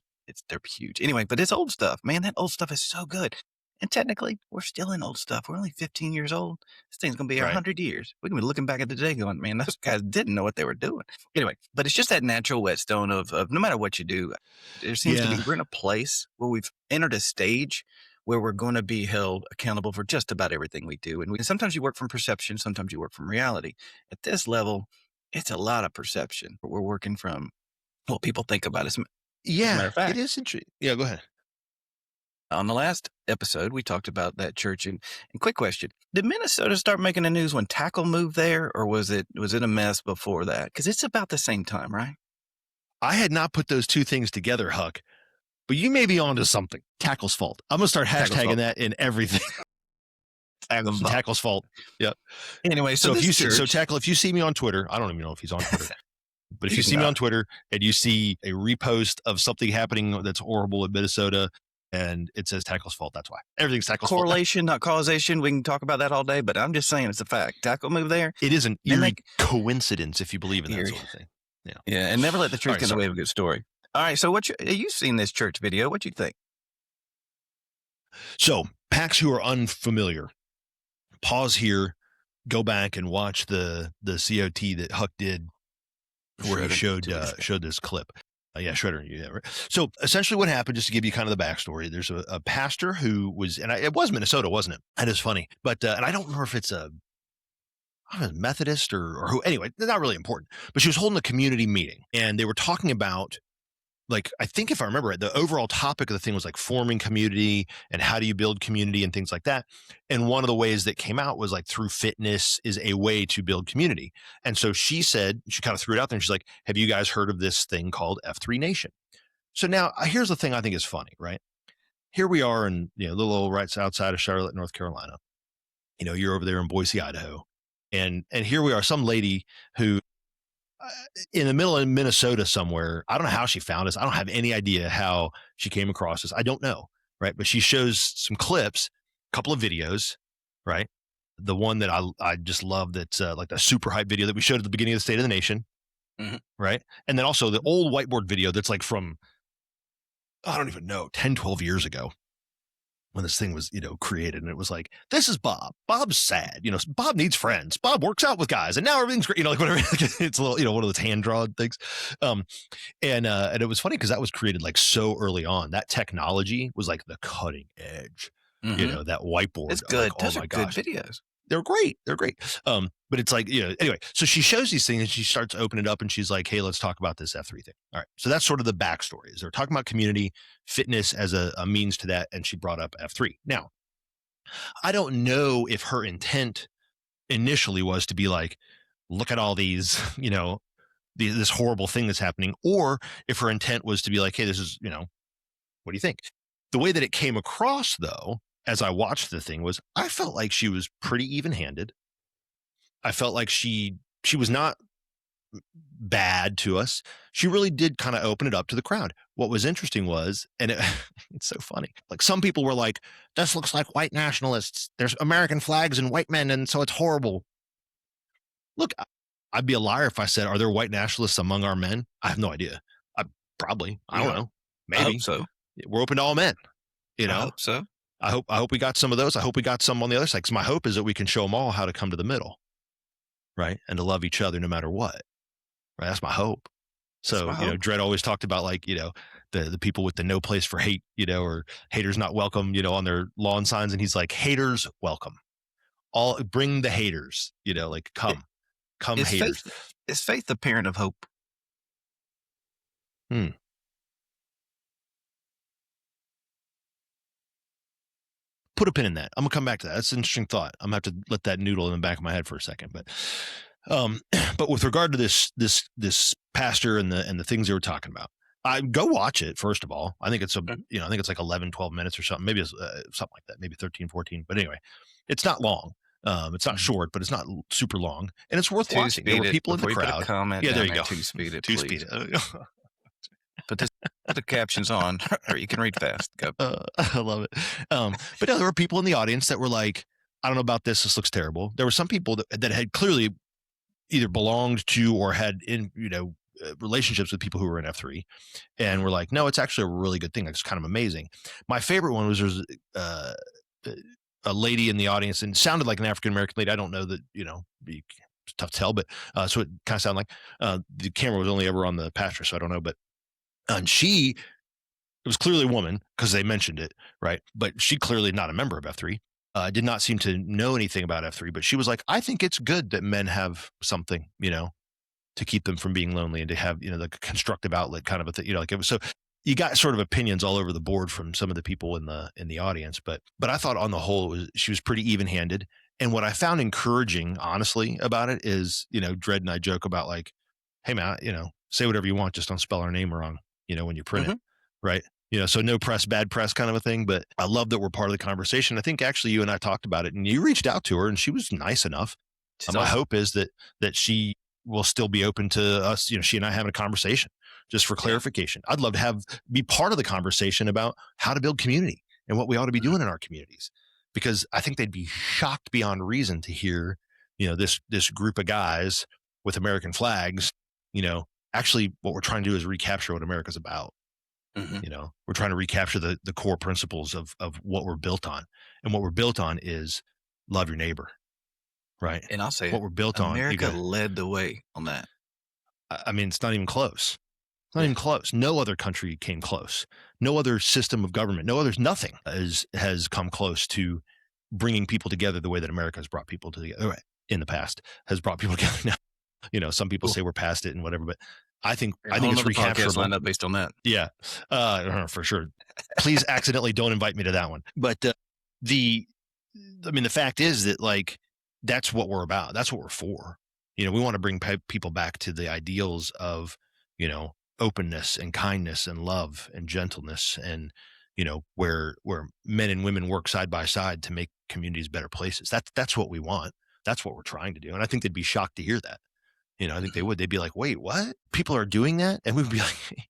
They're huge. Anyway, but it's old stuff, man. That old stuff is so good. And technically, we're still in old stuff. We're only 15 years old. This thing's going to be 100 years. We're going to be looking back at the day going, man, those guys didn't know what they were doing. Anyway, but it's just that natural whetstone of no matter what you do, there seems to be, we're in a place where we've entered a stage where we're going to be held accountable for just about everything we do. And sometimes you work from perception, sometimes you work from reality. At this level, it's a lot of perception. We're working from what people think about us. Yeah, matter of fact, it is interesting. Yeah, go ahead. On the last episode, we talked about that church. And quick question, did Minnesota start making the news when Tackle moved there, or was it a mess before that? Because it's about the same time, right? I had not put those two things together, Huck, but you may be onto something. Tackle's fault. I'm going to start hashtagging that in everything. Tackle's fault. Yep. Anyway, so Tackle, if you see me on Twitter, I don't even know if he's on Twitter. But if you see me on Twitter and you see a repost of something happening that's horrible in Minnesota and it says Tackle's fault, that's why. Everything's Tackle's fault. Correlation, not causation. We can talk about that all day, but I'm just saying it's a fact. Tackle moved there. It is an eerie coincidence if you believe in that sort of thing. Yeah, and never let the truth get in the way of a good story. All right, so you've seen this church video. What you think? So, PAX who are unfamiliar, pause here, go back and watch the COT that Huck did where he showed this clip. Shredder. Yeah, right. So essentially what happened, just to give you kind of the backstory, there's a pastor who was, and it was Minnesota, wasn't it? That is funny. But, and I don't remember if it's a Methodist or who, anyway, not really important, but she was holding a community meeting and they were talking about, like, I think if I remember it, the overall topic of the thing was like forming community and how do you build community and things like that. And one of the ways that came out was like through fitness is a way to build community. And so she said, she kind of threw it out there and she's like, have you guys heard of this thing called F3 Nation? So now here's the thing I think is funny, right? Here we are in, little old right outside of Charlotte, North Carolina. You're over there in Boise, Idaho. And here we are, some lady who, in the middle of Minnesota somewhere, I don't know how she found us. I don't have any idea how she came across us. I don't know, right? But she shows some clips, a couple of videos, right? The one that I just love, that's like the super hype video that we showed at the beginning of the State of the Nation, right? And then also the old whiteboard video that's like from, I don't even know, 10, 12 years ago when this thing was, created. And it was like, this is Bob. Bob's sad. Bob needs friends. Bob works out with guys and now everything's great. Like whatever. It's a little, one of those hand drawn things. And it was funny because that was created like so early on. That technology was like the cutting edge, that whiteboard. It's good. Like, Those are good videos. They're great. But it's like, anyway, so she shows these things and she starts opening it up and she's like, hey, let's talk about this F3 thing. All right. So that's sort of the backstory. Is they're talking about community, fitness as a means to that. And she brought up F3. Now, I don't know if her intent initially was to be like, look at all these, this horrible thing that's happening, or if her intent was to be like, hey, this is, what do you think? The way that it came across, though, as I watched the thing, was I felt like she was pretty even-handed. I felt like she was not bad to us. She really did kind of open it up to the crowd. What was interesting was, and it's so funny, like some people were like, this looks like white nationalists. There's American flags and white men, and so it's horrible. Look, I'd be a liar if I said, are there white nationalists among our men? I have no idea. I don't know. Maybe. I hope so. We're open to all men. I hope so. I hope we got some of those. I hope we got some on the other side. Because my hope is that we can show them all how to come to the middle, right? And to love each other no matter what. Right? That's my hope. So, Dredd always talked about like, the people with the no place for hate, or haters not welcome, on their lawn signs. And he's like, haters welcome. All bring the haters, like come haters. Is faith the parent of hope? Put a pin in that. I'm gonna come back to that. That's an interesting thought. I'm gonna have to let that noodle in the back of my head for a second. But with regard to this pastor and the things they were talking about, I go watch it. First of all, I think it's I think it's like 11, 12 minutes or something. Maybe it's something like that. Maybe 13, 14. But anyway, it's not long. It's not short, but it's not super long, and it's worth watching. There were Two-speed it people in the before you put a crowd. comment Yeah, there down you there. go. Two-speed it, Two-speed please. it. Put the captions on, or you can read fast. Go. I love it. But no, there were people in the audience that were like, I don't know about this. This looks terrible. There were some people that had clearly either belonged to or had relationships with people who were in F3 and were like, no, it's actually a really good thing. It's kind of amazing. My favorite one was there's a lady in the audience and sounded like an African-American lady. I don't know that, it's tough to tell, but so it kind of sounded like the camera was only ever on the pastor. So I don't know, but it was clearly a woman because they mentioned it, right? But she clearly not a member of F3. Did not seem to know anything about F3, but she was like, I think it's good that men have something, to keep them from being lonely and to have, the constructive outlet kind of a thing, like it was. So you got sort of opinions all over the board from some of the people in the audience, but I thought on the whole, she was pretty even-handed. And what I found encouraging, honestly, about it is, Dredd and I joke about like, hey man, say whatever you want, just don't spell our name wrong, when you print it, right? So no press, bad press kind of a thing. But I love that we're part of the conversation. I think actually you and I talked about it and you reached out to her and she was nice enough. My hope is that she will still be open to us, she and I having a conversation just for clarification. I'd love to be part of the conversation about how to build community and what we ought to be doing in our communities, because I think they'd be shocked beyond reason to hear, this group of guys with American flags, actually what we're trying to do is recapture what America's about. We're trying to recapture the core principles of what we're built on. And what we're built on is love your neighbor. Right. And I'll say what we're built America on. America led the way on that. I mean, it's not even close. It's not even close. No other country came close. No other system of government, nothing has come close to bringing people together the way that America has brought people together in the past, has brought people together now. Some people say we're past it and whatever, but I think it's recapturable. Lined up based on that. Yeah, for sure. Please accidentally don't invite me to that one. But the fact is that like that's what we're about. That's what we're for. We want to bring people back to the ideals of openness and kindness and love and gentleness and where men and women work side by side to make communities better places. That's what we want. That's what we're trying to do. And I think they'd be shocked to hear that. I think they would. They'd be like, wait, what? People are doing that? And we'd be like,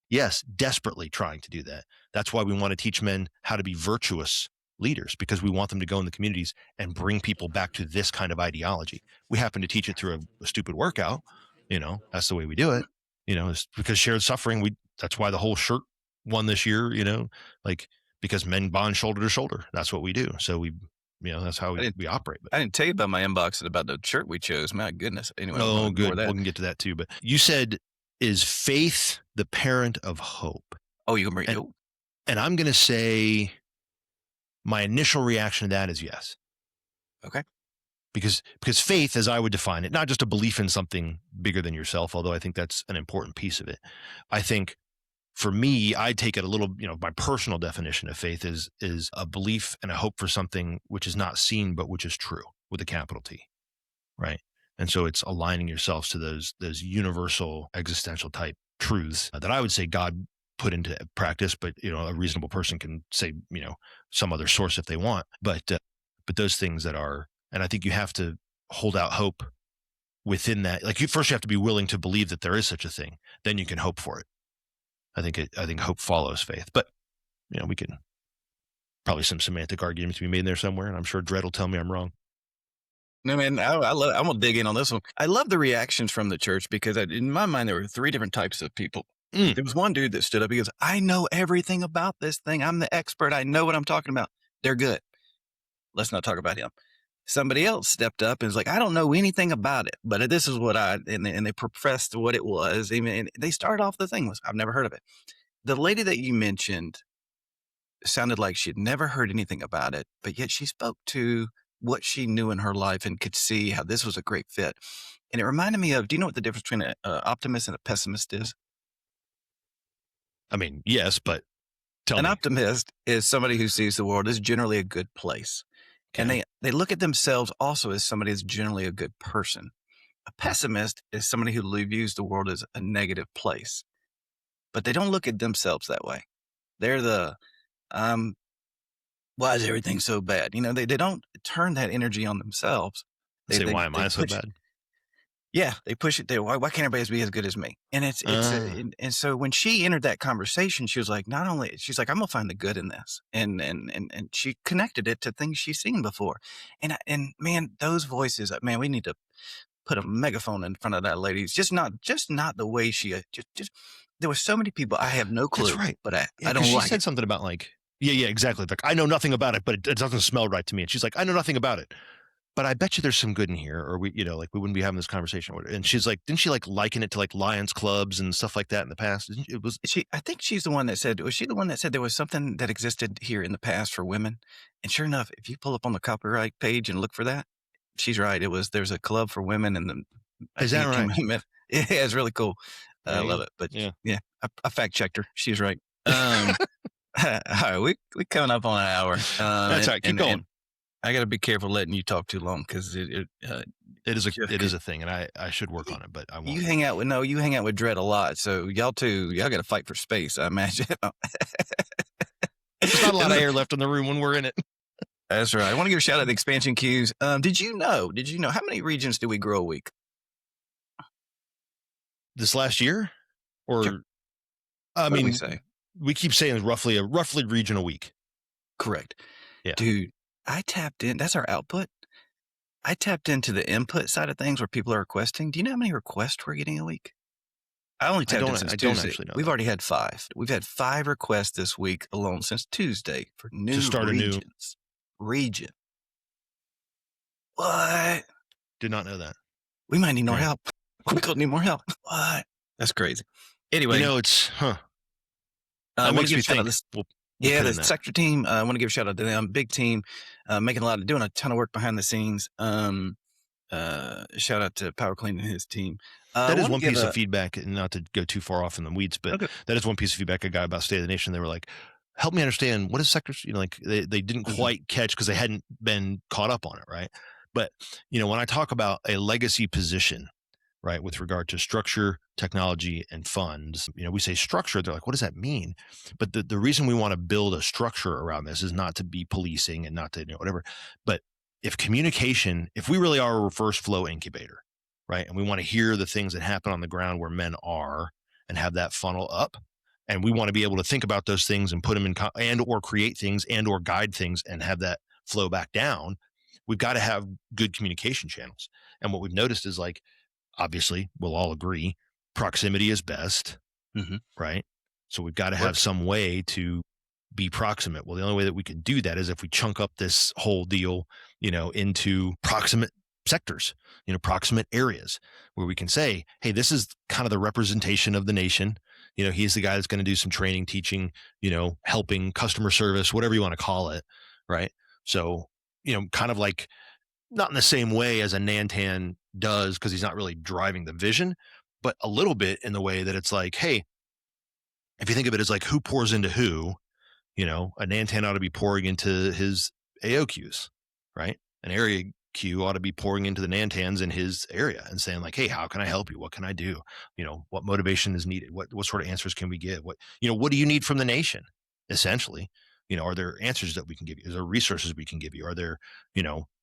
yes, desperately trying to do that. That's why we want to teach men how to be virtuous leaders, because we want them to go in the communities and bring people back to this kind of ideology. We happen to teach it through a stupid workout. That's the way we do it. It's because shared suffering. That's why the whole shirt won this year, like because men bond shoulder to shoulder. That's what we do. So that's how we operate. But I didn't tell you about my inbox and about the shirt we chose. My goodness. Anyway. Oh, good. We can get to that too. But you said, is faith the parent of hope? Oh, you can bring it. And I'm going to say my initial reaction to that is yes. Okay. Because faith, as I would define it, not just a belief in something bigger than yourself, although I think that's an important piece of it. I think for me, I take it a little, my personal definition of faith is a belief and a hope for something which is not seen, but which is true with a capital T, right? And so it's aligning yourselves to those universal existential type truths that I would say God put into practice, but a reasonable person can say some other source if they want, but those things that are, and I think you have to hold out hope within that. Like you have to be willing to believe that there is such a thing, then you can hope for it. I think hope follows faith, but we can probably some semantic arguments to be made there somewhere, and I'm sure Dredd will tell me I'm wrong. No, man, I'm gonna dig in on this one. I love the reactions from the church because in my mind there were three different types of people. There was one dude that stood up. He goes, "I know everything about this thing. I'm the expert. I know what I'm talking about. They're good. Let's not talk about him." Somebody else stepped up and was like, "I don't know anything about it, but this is what and they professed what it was. And they started off the thing was, I've never heard of it. The lady that you mentioned sounded like she'd never heard anything about it, but yet she spoke to what she knew in her life and could see how this was a great fit. And it reminded me of, do you know what the difference between an optimist and a pessimist is? I mean, yes, but tell me. An optimist is somebody who sees the world as generally a good place. Okay. And they look at themselves also as somebody that's generally a good person. A pessimist is somebody who views the world as a negative place, but they don't look at themselves that way. They're why is everything so bad? They don't turn that energy on themselves. Say, why am I so push it. bad? Yeah, they push it there. Why can't everybody be as good as me? And and so when she entered that conversation, she was like, she's like, I'm gonna find the good in this, and she connected it to things she's seen before, and man, those voices, man, we need to put a megaphone in front of that lady. It's just not the way she just. There were so many people. I have no clue. That's right. But Yeah, I don't she like said it. something about like, yeah, exactly. Like, I know nothing about it, but it doesn't smell right to me. And she's like, I know nothing about it, but I bet you there's some good in here, or we wouldn't be having this conversation. And she's like, didn't she like liken it to like Lions clubs and stuff like that in the past? It was I think she's the one that said. Was she the one that said there was something that existed here in the past for women? And sure enough, if you pull up on the copyright page and look for that, she's right. There's a club for women, and Is that right? Yeah, it's really cool. I love go. it. But Yeah. I fact checked her. She's right. All right, we coming up on an hour. That's all right. Keep going. I got to be careful letting you talk too long because it is a thing, and I should work on it, but I won't. You hang out with Dredd a lot, so y'all got to fight for space, I imagine. There's not a lot of air left in the room when we're in it. That's right. I want to give a shout out to the expansion queues. Did you know how many regions do we grow a week? This last year, or Sure. I What do mean, we say? we keep saying roughly region a week. Correct. Yeah. Dude, I tapped in. That's our output. I tapped into the input side of things where people are requesting. Do you know how many requests we're getting a week? I only tapped in since Tuesday. don't actually know. We've that. already had 5. We've had 5 requests this week alone since Tuesday for new To start regions. Region. What? Did not know that. We might need more Right. help. We're gonna need more help. What? That's crazy. Anyway, It's I want makes to give me a shout out think. to We'll yeah, put the in that. sector team. I want to give a shout out to them. Big team, doing a ton of work behind the scenes. Shout out to Power Clean and his team. That is one piece of feedback, and not to go too far off in the weeds, but Okay. that is one piece of feedback I got about State of the Nation. They were like, help me understand, what is sectors, like they didn't Mhm. quite catch because they hadn't been caught up on it, right? But when I talk about a legacy position, right, with regard to structure, technology, and funds, we say structure, they're like, what does that mean? But the reason we want to build a structure around this is not to be policing and not to whatever, but if we really are a reverse flow incubator, right, and we want to hear the things that happen on the ground where men are and have that funnel up, and we want to be able to think about those things and put them in and or create things and or guide things and have that flow back down, we've got to have good communication channels. And what we've noticed is, like, obviously we'll all agree proximity is best, Mhm. right? So we've got to have some way to be proximate. Well, the only way that we can do that is if we chunk up this whole deal, into proximate sectors, proximate areas where we can say, hey, this is kind of the representation of the nation. He's the guy that's going to do some training, teaching, helping, customer service, whatever you want to call it, right? So, kind of like, not in the same way as a Nantan does, because he's not really driving the vision, but a little bit in the way that it's like, hey, if you think of it as like who pours into who, a Nantan ought to be pouring into his AOQs, right? An area Q ought to be pouring into the Nantans in his area and saying, like, hey, how can I help you? What can I do? What motivation is needed? What sort of answers can we give? What do you need from the nation? Essentially, are there answers that we can give you? Is there resources we can give you? Are there,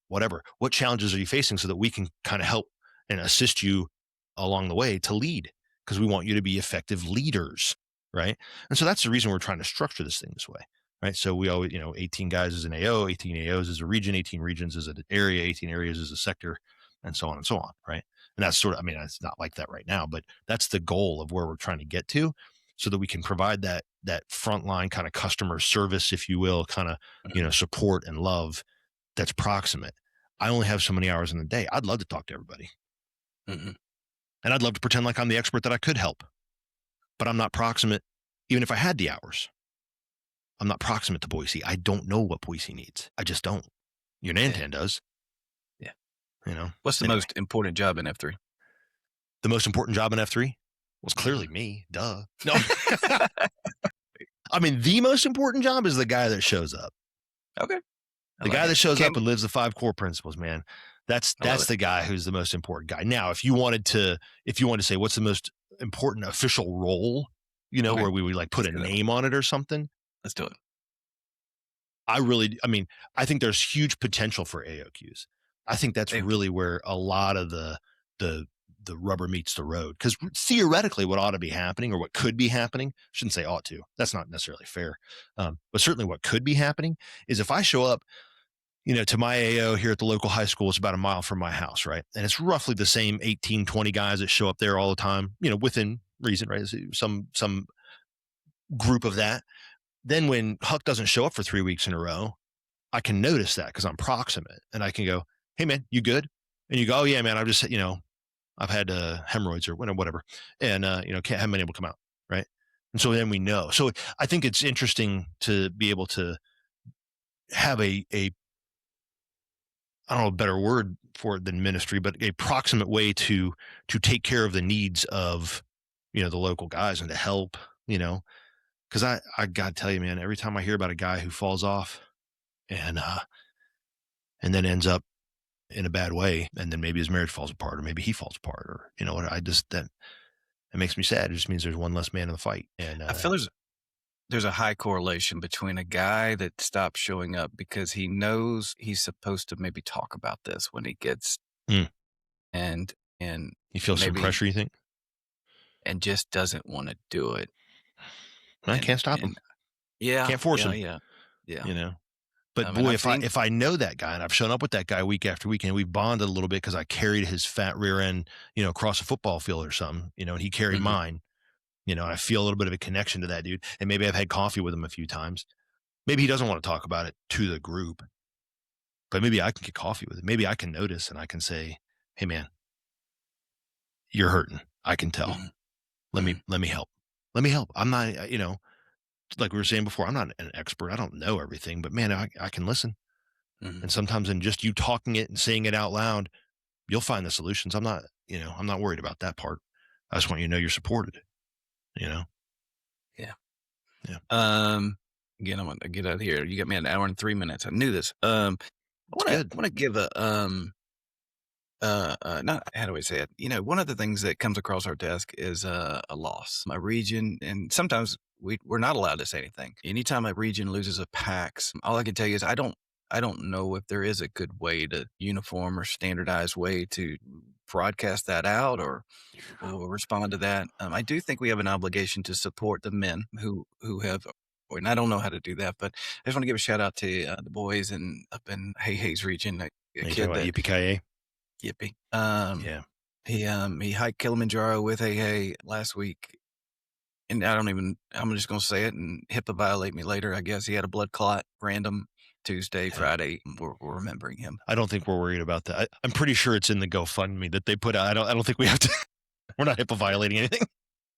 whatever? What challenges are you facing so that we can kind of help and assist you along the way to lead? Because we want you to be effective leaders, right? And so that's the reason we're trying to structure this thing this way, right? So we always, 18 guys is an AO, 18 AOs is a region, 18 regions is an area, 18 areas is a sector, and so on and so on, right? And that's sort of, it's not like that right now, but that's the goal of where we're trying to get to, so that we can provide that frontline kind of customer service, if you will, kind of, support and love that's proximate. I only have so many hours in the day. I'd love to talk to everybody. Mm-hmm. And I'd love to pretend like I'm the expert that I could help, but I'm not proximate. Even if I had the hours, I'm not proximate to Boise. I don't know what Boise needs. I just don't. Your Nantan does. Yeah. What's the most important job in F3? The most important job in F3 was clearly me. Duh. No. The most important job is the guy that shows up. Okay. The guy that shows up and lives the 5 core principles, man. That's the guy who's the most important guy. Now, if you wanted to say what's the most important official role, where we would like put a name on it or something, let's do it. I mean, I think there's huge potential for AOQs. I think that's really where a lot of the rubber meets the road, because theoretically what ought to be happening, or what could be happening, shouldn't say ought to, that's not necessarily fair, but certainly what could be happening is if I show up, to my AO here at the local high school, it's about a mile from my house, right? And it's roughly the same 18, 20 guys that show up there all the time, within reason, right? Some group of that. Then when Huck doesn't show up for 3 weeks in a row, I can notice that because I'm proximate, and I can go, "Hey man, you good?" And you go, "Oh yeah, man, I've just, I've had hemorrhoids or whatever, and haven't been able to come out." Right. And so then we know. So I think it's interesting to be able to have a I don't know a better word for it than ministry, but a proximate way to take care of the needs of, the local guys, and to help, because I gotta tell you, man, every time I hear about a guy who falls off and then ends up in a bad way, and then maybe his marriage falls apart, or maybe he falls apart, or, that it makes me sad. It just means there's one less man in the fight. And I feel there's a high correlation between a guy that stops showing up because he knows he's supposed to maybe talk about this when he gets and he feels some pressure, you think, and just doesn't want to do it. I can't stop him. Yeah, can't force him. Yeah. But boy, if I know that guy, and I've shown up with that guy week after week, and we've bonded a little bit because I carried his fat rear end, across a football field or something, and he carried mine, and I feel a little bit of a connection to that dude. And maybe I've had coffee with him a few times. Maybe he doesn't want to talk about it to the group, but maybe I can get coffee with him. Maybe I can notice, and I can say, "Hey man, you're hurting. I can tell. Let me help. Let me help. I'm not, like we were saying before, I'm not an expert. I don't know everything, but man, I can listen." And sometimes in just you talking it and saying it out loud, you'll find the solutions. I'm not worried about that part. I just want you to know you're supported, Yeah. Yeah. Again, I'm going to get out of here. You got me an hour and 3 minutes. I knew this. I want to give a, not, how do I say it? One of the things that comes across our desk is a loss, a region, and sometimes we're not allowed to say anything. Anytime a region loses a PAX, all I can tell you is I don't know if there is a good way to uniform or standardized way to broadcast that out or respond to that. I do think we have an obligation to support the men who have, and I don't know how to do that, but I just want to give a shout out to the boys up in Hayes region. A kid that Yippee-ki-yay. Yippee. Yeah. He hiked Kilimanjaro with Hey last week. And I'm just going to say it, and HIPAA violate me later. I guess he had a blood clot, random Tuesday, Friday. We're remembering him. I don't think we're worried about that. I'm pretty sure it's in the GoFundMe that they put out. I don't think we have to, we're not HIPAA violating anything.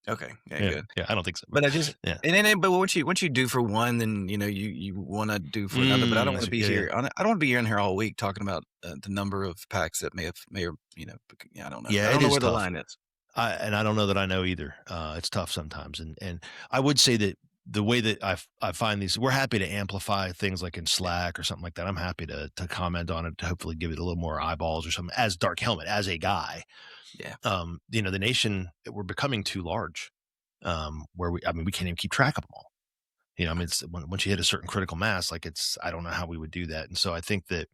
Okay. Yeah, good. Yeah, I don't think so. But I just, and then, but once you do for one, then, you want to do for another, but I don't want to be here. I don't want to be in here all week talking about the number of PACs that may or, I don't know. Yeah, I don't know where tough. the line is. And I don't know that I know either. It's tough sometimes. And I would say that the way that I find these, we're happy to amplify things like in Slack or something like that. I'm happy to comment on it, to hopefully give it a little more eyeballs or something, as Dark Helmet, as a guy. Yeah. The nation, we're becoming too large, where we can't even keep track of them all. It's once you hit a certain critical mass, I don't know how we would do that. And so I think that,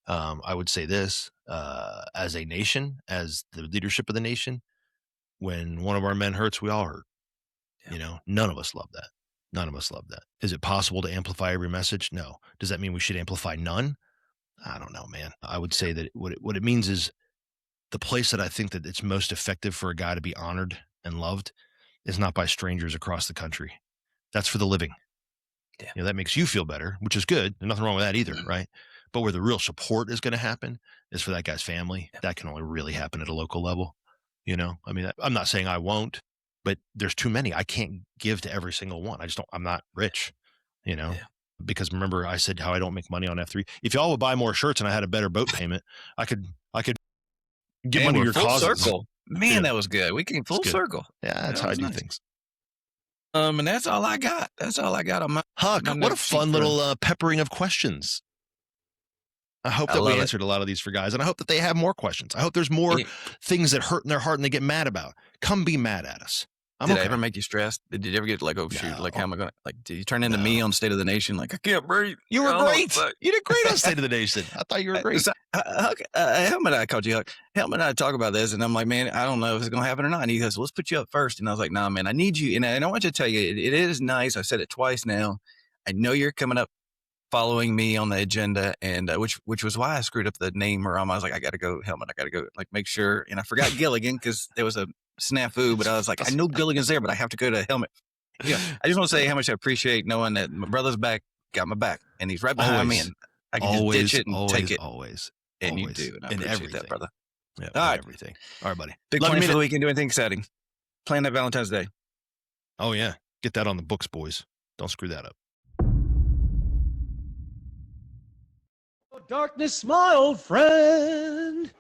I would say this, as a nation, as the leadership of the nation, when one of our men hurts, we all hurt. Yeah. None of us love that. None of us love that. Is it possible to amplify every message? No. Does that mean we should amplify none? I don't know, man. I would say that what it means is the place that I think that it's most effective for a guy to be honored and loved is not by strangers across the country. That's for the living. Yeah. That makes you feel better, which is good. There's nothing wrong with that either, right? But where the real support is going to happen is for that guy's family. Yeah. That can only really happen at a local level. I'm not saying I won't, but there's too many. I can't give to every single one. I'm not rich, because remember I said how I don't make money on F3. If y'all would buy more shirts and I had a better boat payment, I could give money to your causes. Circle. Man, that was good. We came full circle. Yeah, that's how I do things. And that's all I got. That's all I got on my Huck. What a fun little peppering of questions. I hope that we answered a lot of these for guys, and I hope that they have more questions. I hope there's more things that hurt in their heart and they get mad about. Come be mad at us. Did I ever make you stressed? Did you ever get like, oh shoot, like how am I gonna like? Did you turn into me on State of the Nation? Like I can't breathe. You were Oh, great. fuck. You did great on State of the Nation. I thought you were great. So, Helmet, I called you Huck. Helmet and I talk about this, and I'm like, man, I don't know if it's gonna happen or not. And he goes, let's put you up first. And I was like, nah, man, I need you. And I want you to tell you, it is nice. I said it twice now. I know you're coming up, following me on the agenda, and which was why I screwed up the name. Or I was like, I gotta go, Helmet. I gotta go, like make sure. And I forgot Gilligan because there was a snafu, but I was like, I know Gilligan's there, but I have to go to Helmet. Yeah, I just want to say how much I appreciate knowing that my brother's back, got my back, and he's right behind me, and I can just ditch it and take it. Always. And you do, and I appreciate everything. that, brother. Yeah, all right, everything. All right, buddy. Big plan for the weekend. Do anything exciting? Plan that Valentine's Day. Oh yeah, get that on the books, boys. Don't screw that up. Darkness, my old friend.